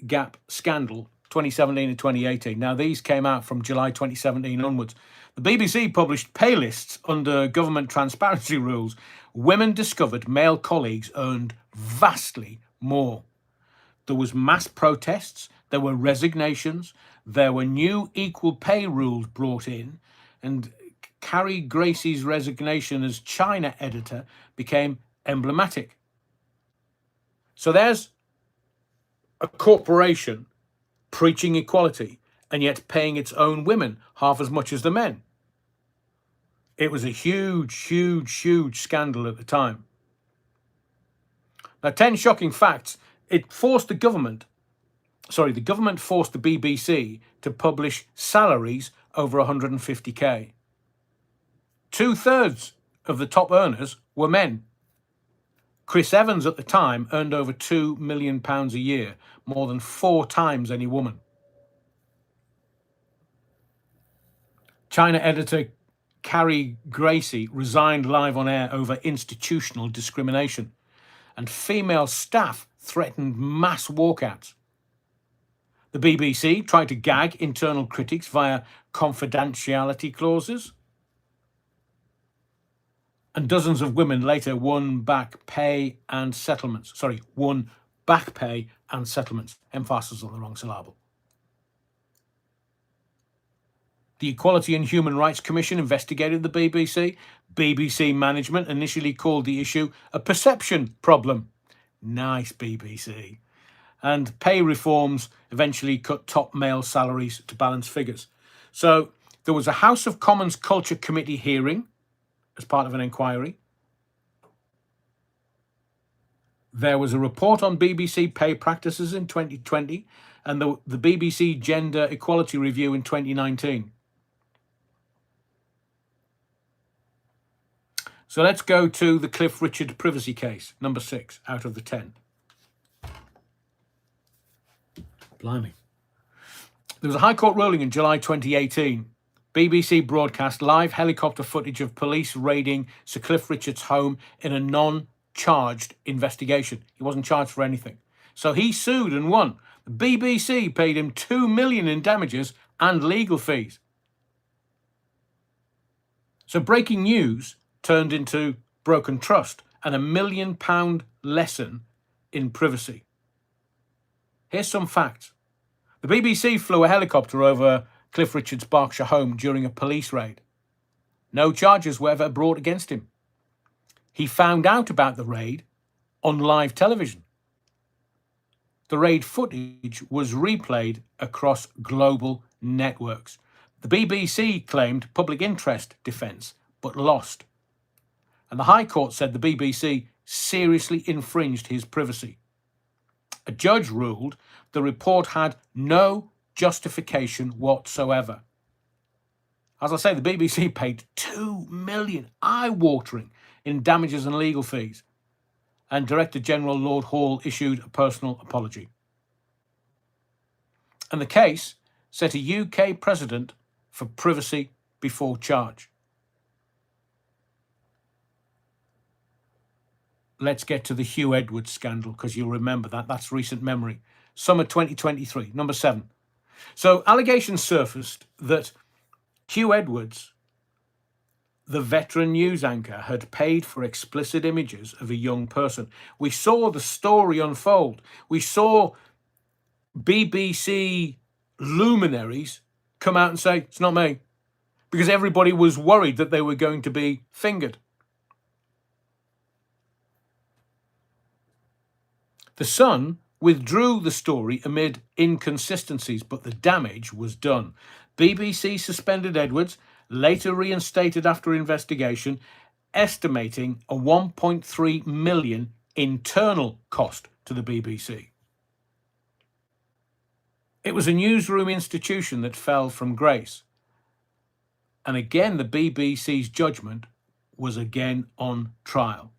gap scandal, 2017 and 2018. Now, these came out from July 2017 onwards. The BBC published pay lists under government transparency rules. Women discovered male colleagues earned vastly more. There was mass protests, there were resignations, there were new equal pay rules brought in, and Carrie Gracie's resignation as China editor became emblematic. So there's a corporation preaching equality and yet paying its own women half as much as the men. It was a huge, huge, huge scandal at the time. Now, 10 shocking facts. The government forced the BBC to publish salaries over 150k. 2/3 of the top earners were men. Chris Evans at the time earned over £2 million a year, more than 4 times any woman. China editor Carrie Gracie resigned live on air over institutional discrimination, and female staff threatened mass walkouts. The BBC tried to gag internal critics via confidentiality clauses, and dozens of women later won back pay and settlements. Emphasis on the wrong syllable. The Equality and Human Rights Commission investigated the BBC. BBC management initially called the issue a perception problem. Nice, BBC. And pay reforms eventually cut top male salaries to balance figures. So there was a House of Commons Culture Committee hearing as part of an inquiry. There was a report on BBC pay practices in 2020 and the BBC Gender Equality Review in 2019. So let's go to the Cliff Richard privacy case, number 6 out of the 10. Blimey. There was a High Court ruling in July 2018. BBC broadcast live helicopter footage of police raiding Sir Cliff Richard's home in a non-charged investigation. He wasn't charged for anything. So he sued and won. The BBC paid him $2 million in damages and legal fees. So breaking news turned into broken trust and £1 million lesson in privacy. Here's some facts. The BBC flew a helicopter over Cliff Richard's Berkshire home during a police raid. No charges were ever brought against him. He found out about the raid on live television. The raid footage was replayed across global networks. The BBC claimed public interest defence, but lost. And the High Court said the BBC seriously infringed his privacy. A judge ruled the report had no justification whatsoever. As I say, the BBC paid $2 million, eye-watering, in damages and legal fees. And Director General Lord Hall issued a personal apology. And the case set a UK precedent for privacy before charge. Let's get to the Hugh Edwards scandal, because you'll remember that. That's recent memory. Summer 2023, number 7. So allegations surfaced that Hugh Edwards, the veteran news anchor, had paid for explicit images of a young person. We saw the story unfold. We saw BBC luminaries come out and say, it's not me, because everybody was worried that they were going to be fingered. The Sun withdrew the story amid inconsistencies, but the damage was done. BBC suspended Edwards, later reinstated after investigation, estimating a 1.3 million internal cost to the BBC. It was a newsroom institution that fell from grace. And again, the BBC's judgment was again on trial.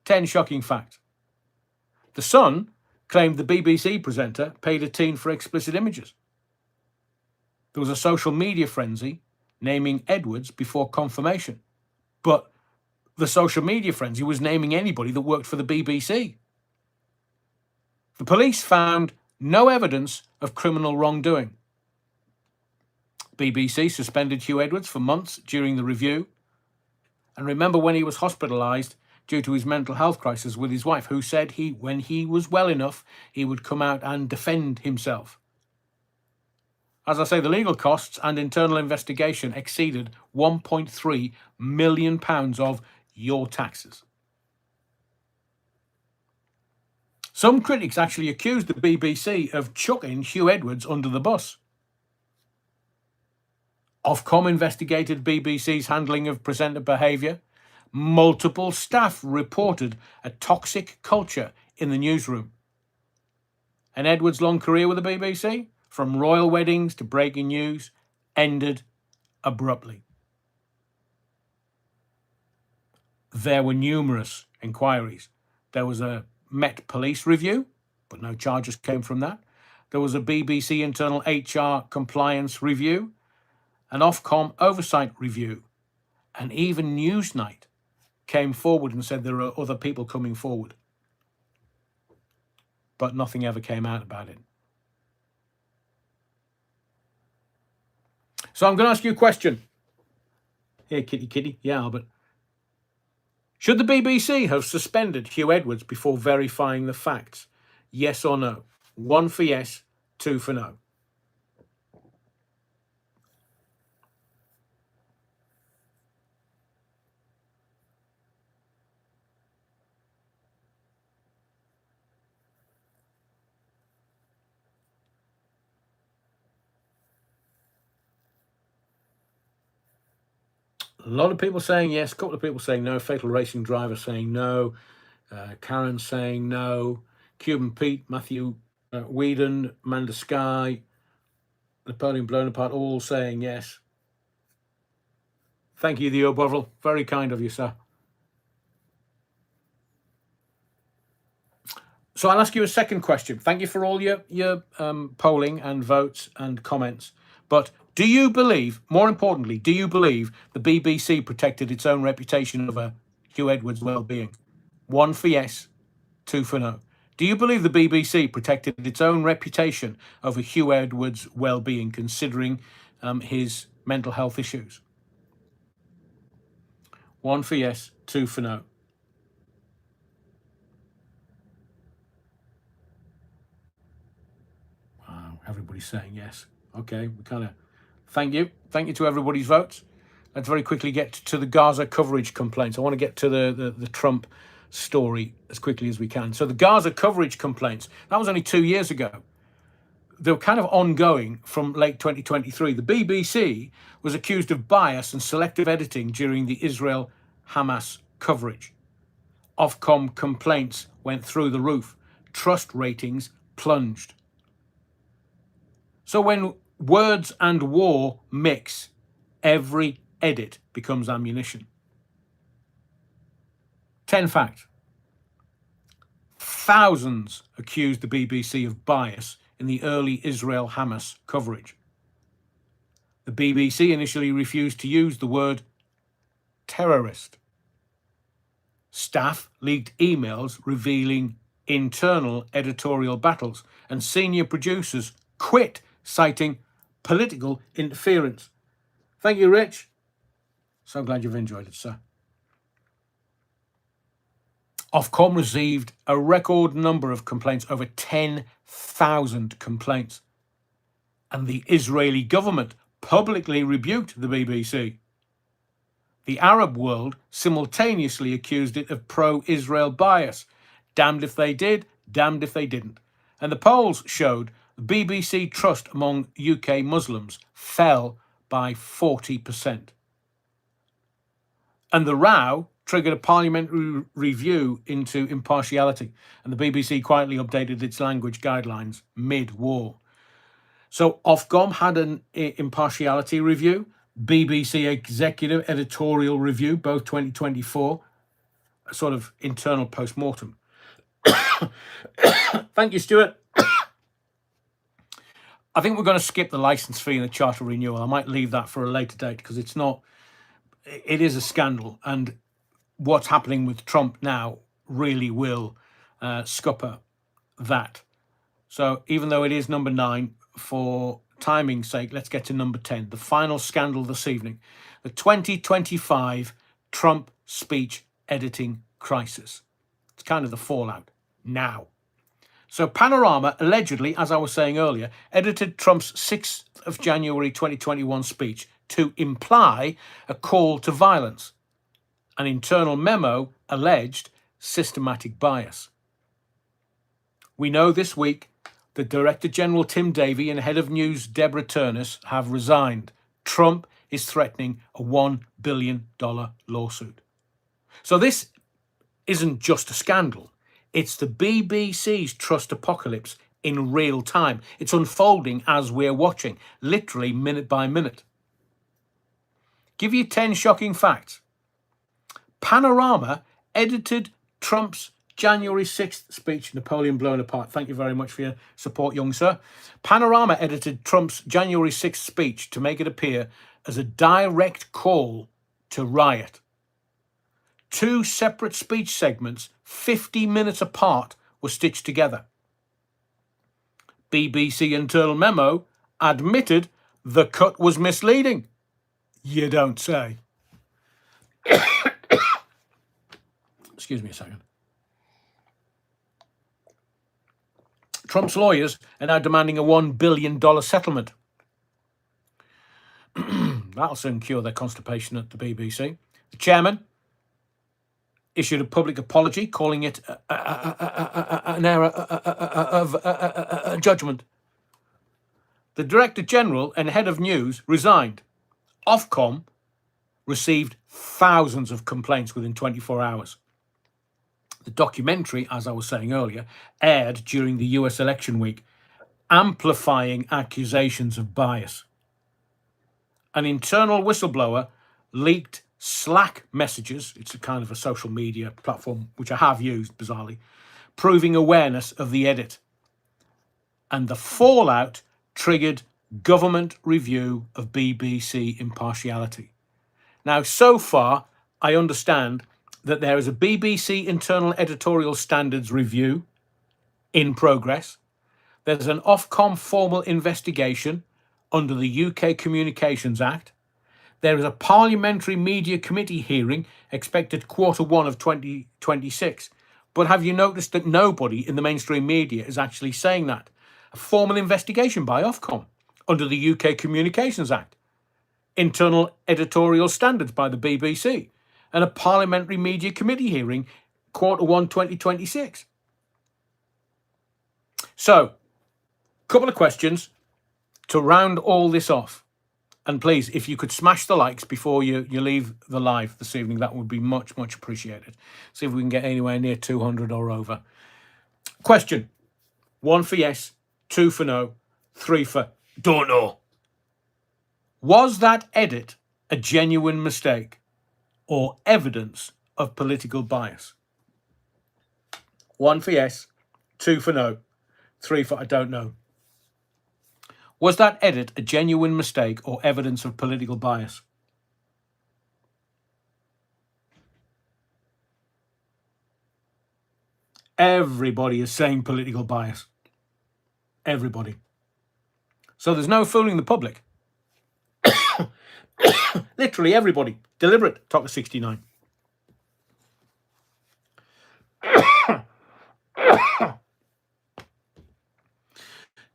10 shocking facts. The Sun claimed the BBC presenter paid a teen for explicit images. There was a social media frenzy naming Edwards before confirmation. But the social media frenzy was naming anybody that worked for the BBC. The police found no evidence of criminal wrongdoing. BBC suspended Hugh Edwards for months during the review. And remember when he was hospitalised due to his mental health crisis with his wife, who said when he was well enough, he would come out and defend himself. As I say, the legal costs and internal investigation exceeded £1.3 million of your taxes. Some critics actually accused the BBC of chucking Hugh Edwards under the bus. Ofcom investigated BBC's handling of presenter behaviour. Multiple staff reported a toxic culture in the newsroom. And Edwards' long career with the BBC, from royal weddings to breaking news, ended abruptly. There were numerous inquiries. There was a Met Police review, but no charges came from that. There was a BBC internal HR compliance review, an Ofcom oversight review, and even Newsnight came forward and said there are other people coming forward. But nothing ever came out about it. So I'm going to ask you a question. Here, kitty. Yeah, Albert. Should the BBC have suspended Hugh Edwards before verifying the facts? Yes or no? 1 for yes, 2 for no. A lot of people saying yes, a couple of people saying no, Fatal Racing Driver saying no, Karen saying no, Cuban Pete, Matthew Whedon, Amanda Sky, Napoleon Blown Apart, all saying yes. Thank you, Theo Bovril. Very kind of you, sir. So I'll ask you a second question. Thank you for all your polling and votes and comments. But do you believe, more importantly, do you believe the BBC protected its own reputation over Hugh Edwards' well-being? 1 for yes, 2 for no. Do you believe the BBC protected its own reputation over Hugh Edwards' well-being, considering his mental health issues? 1 for yes, 2 for no. Wow, everybody's saying yes. Okay, we kind of thank you to everybody's votes. Let's very quickly get to the Gaza coverage complaints. I want to get to the Trump story as quickly as we can. So the Gaza coverage complaints, that was only 2 years ago. They were kind of ongoing from late 2023. The BBC was accused of bias and selective editing during the Israel-Hamas coverage. Ofcom complaints went through the roof. Trust ratings plunged. So when words and war mix, every edit becomes ammunition. 10 facts. Thousands accused the BBC of bias in the early Israel-Hamas coverage. The BBC initially refused to use the word terrorist. Staff leaked emails revealing internal editorial battles, and senior producers quit, citing political interference. Thank you, Rich. So glad you've enjoyed it, sir. Ofcom received a record number of complaints, over 10,000 complaints. And the Israeli government publicly rebuked the BBC. The Arab world simultaneously accused it of pro-Israel bias. Damned if they did, damned if they didn't. And the polls showed the BBC trust among UK Muslims fell by 40%. And the row triggered a parliamentary review into impartiality, and the BBC quietly updated its language guidelines mid-war. So Ofcom had an impartiality review, BBC executive editorial review, both 2024, a sort of internal post-mortem. Thank you, Stuart. I think we're going to skip the license fee and the charter renewal. I might leave that for a later date because it is a scandal, and what's happening with Trump now really will scupper that. So even though it is number 9, for timing's sake, let's get to number 10, the final scandal this evening, the 2025 Trump speech editing crisis. It's kind of the fallout now. So Panorama allegedly, as I was saying earlier, edited Trump's 6th of January 2021 speech to imply a call to violence. An internal memo alleged systematic bias. We know this week that Director General Tim Davie and Head of News Deborah Turnus have resigned. Trump is threatening a $1 billion lawsuit. So this isn't just a scandal. It's the BBC's trust apocalypse in real time. It's unfolding as we're watching, literally minute by minute. Give you 10 shocking facts. Panorama edited Trump's January 6th speech, Napoleon blown apart. Thank you very much for your support, young sir. Panorama edited Trump's January 6th speech to make it appear as a direct call to riot. Two separate speech segments, 50 minutes apart, were stitched together. BBC internal memo admitted the cut was misleading. You don't say. Excuse me a second. Trump's lawyers are now demanding a $1 billion settlement. That'll soon cure their constipation at the BBC. The chairman issued a public apology, calling it an error of judgment. The Director General and Head of News resigned. Ofcom received thousands of complaints within 24 hours. The documentary, as I was saying earlier, aired during the US election week, amplifying accusations of bias. An internal whistleblower leaked Slack messages, it's a kind of a social media platform which I have used bizarrely, proving awareness of the edit. And the fallout triggered government review of BBC impartiality. Now, so far, I understand that there is a BBC internal editorial standards review in progress. There's an Ofcom formal investigation under the UK Communications Act. There is a Parliamentary Media Committee hearing expected Q1 of 2026. But have you noticed that nobody in the mainstream media is actually saying that? A formal investigation by Ofcom under the UK Communications Act, internal editorial standards by the BBC, and a Parliamentary Media Committee hearing Q1 2026. So, couple of questions to round all this off. And please, if you could smash the likes before you leave the live this evening, that would be much, much appreciated. See if we can get anywhere near 200 or over. Question. 1 for yes, 2 for no, 3 for don't know. Was that edit a genuine mistake or evidence of political bias? 1 for yes, 2 for no, 3 for I don't know. Was that edit a genuine mistake or evidence of political bias? Everybody is saying political bias. Everybody. So there's no fooling the public. Literally everybody. Deliberate. Talk to 69.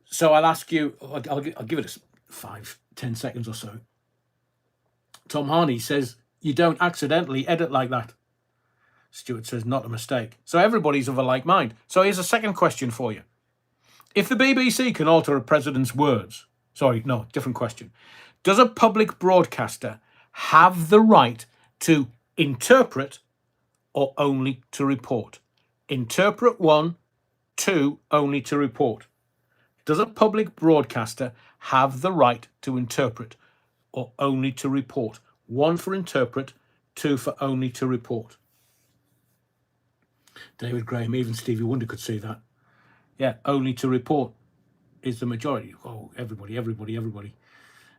So I'll ask you, I'll give it 5-10 seconds or so. Tom Harney says, you don't accidentally edit like that. Stuart says, not a mistake. So everybody's of a like mind. So here's a second question for you. If the BBC can alter a president's words, different question. Does a public broadcaster have the right to interpret or only to report? Interpret 1, 2, only to report. Does a public broadcaster have the right to interpret or only to report? 1 for interpret, 2 for only to report. David Graham, even Stevie Wonder could see that. Yeah, only to report is the majority. Oh, everybody.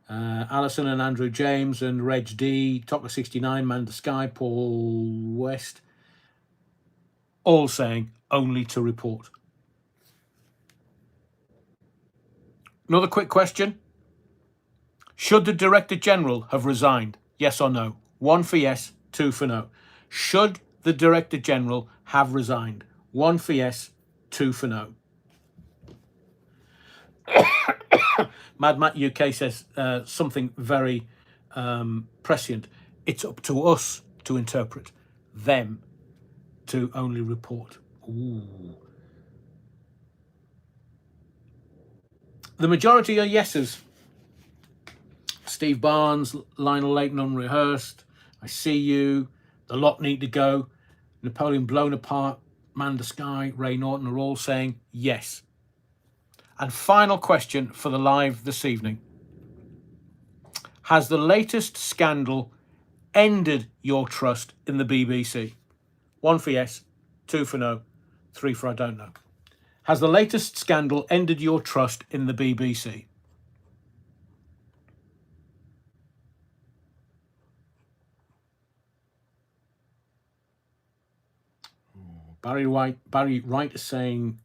Alison and Andrew James and Reg D, Tocker 69, Man the Sky, Paul West, all saying only to report. Another quick question. Should the Director General have resigned? Yes or no? 1 for yes, 2 for no. Should the Director General have resigned? 1 for yes, 2 for no. Mad Matt UK says something very prescient. It's up to us to interpret, them to only report. Ooh. The majority are yeses. Steve Barnes, Lionel Layton unrehearsed, I see you, the lot need to go, Napoleon blown apart, Man the Sky, Ray Norton are all saying yes. And final question for the live this evening. Has the latest scandal ended your trust in the BBC? 1 for yes, 2 for no, 3 for I don't know. Has the latest scandal ended your trust in the BBC? Barry Wright is saying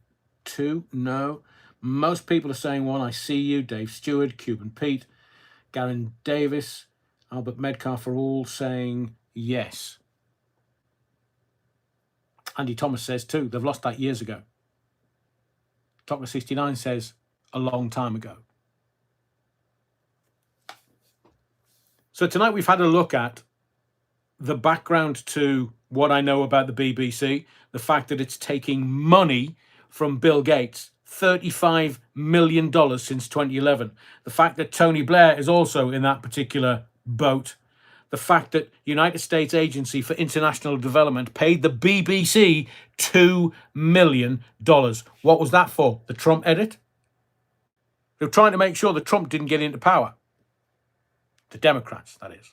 2, no. Most people are saying 1, I see you. Dave Stewart, Cuban Pete, Garen Davis, Albert Medcalf are all saying yes. Andy Thomas says 2. They've lost that years ago. Dr. 69 says a long time ago. So tonight we've had a look at the background to what I know about the BBC, the fact that it's taking money from Bill Gates, $35 million since 2011. The fact that Tony Blair is also in that particular boat. The fact that United States Agency for International Development paid the BBC $2 million. What was that for? The Trump edit? They were trying to make sure that Trump didn't get into power. The Democrats, that is.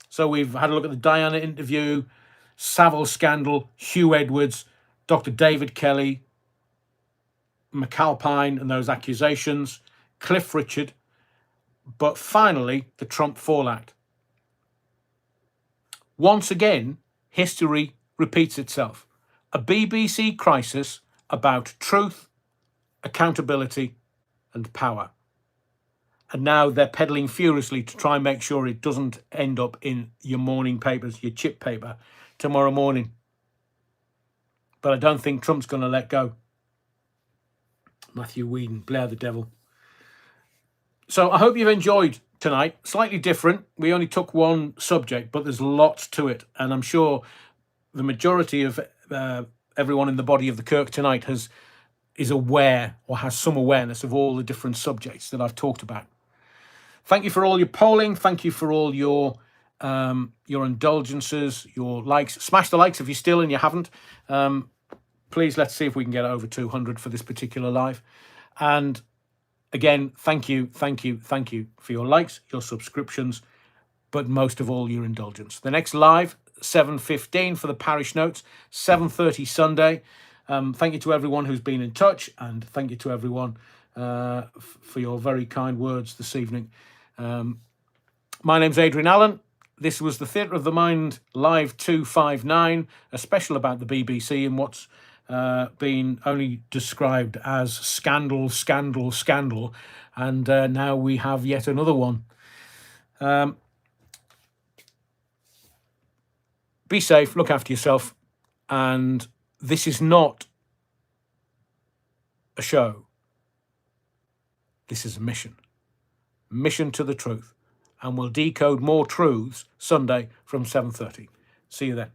So we've had a look at the Diana interview, Savile scandal, Hugh Edwards, Dr. David Kelly, McAlpine and those accusations, Cliff Richard, but finally the Trump fallout. Once again, history repeats itself. A BBC crisis about truth, accountability and power. And now they're peddling furiously to try and make sure it doesn't end up in your morning papers, your chip paper, tomorrow morning. But I don't think Trump's going to let go. Matthew Whedon, Blair the Devil. So I hope you've enjoyed tonight. Slightly different. We only took one subject, but there's lots to it. And I'm sure the majority of everyone in the body of the Kirk tonight is aware or has some awareness of all the different subjects that I've talked about. Thank you for all your polling. Thank you for all your indulgences, your likes. Smash the likes if you're still and you haven't. Please, let's see if we can get over 200 for this particular live. And again, thank you for your likes, your subscriptions, but most of all, your indulgence. The next live, 7:15 for the parish notes, 7:30 Sunday. Thank you to everyone who's been in touch, and thank you to everyone for your very kind words this evening. My name's Adrian Allen. This was the Theatre of the Mind Live 259, a special about the BBC and what's been only described as scandal. And now we have yet another one. Be safe, look after yourself. And this is not a show. This is a mission. Mission to the truth. And we'll decode more truths Sunday from 7:30. See you then.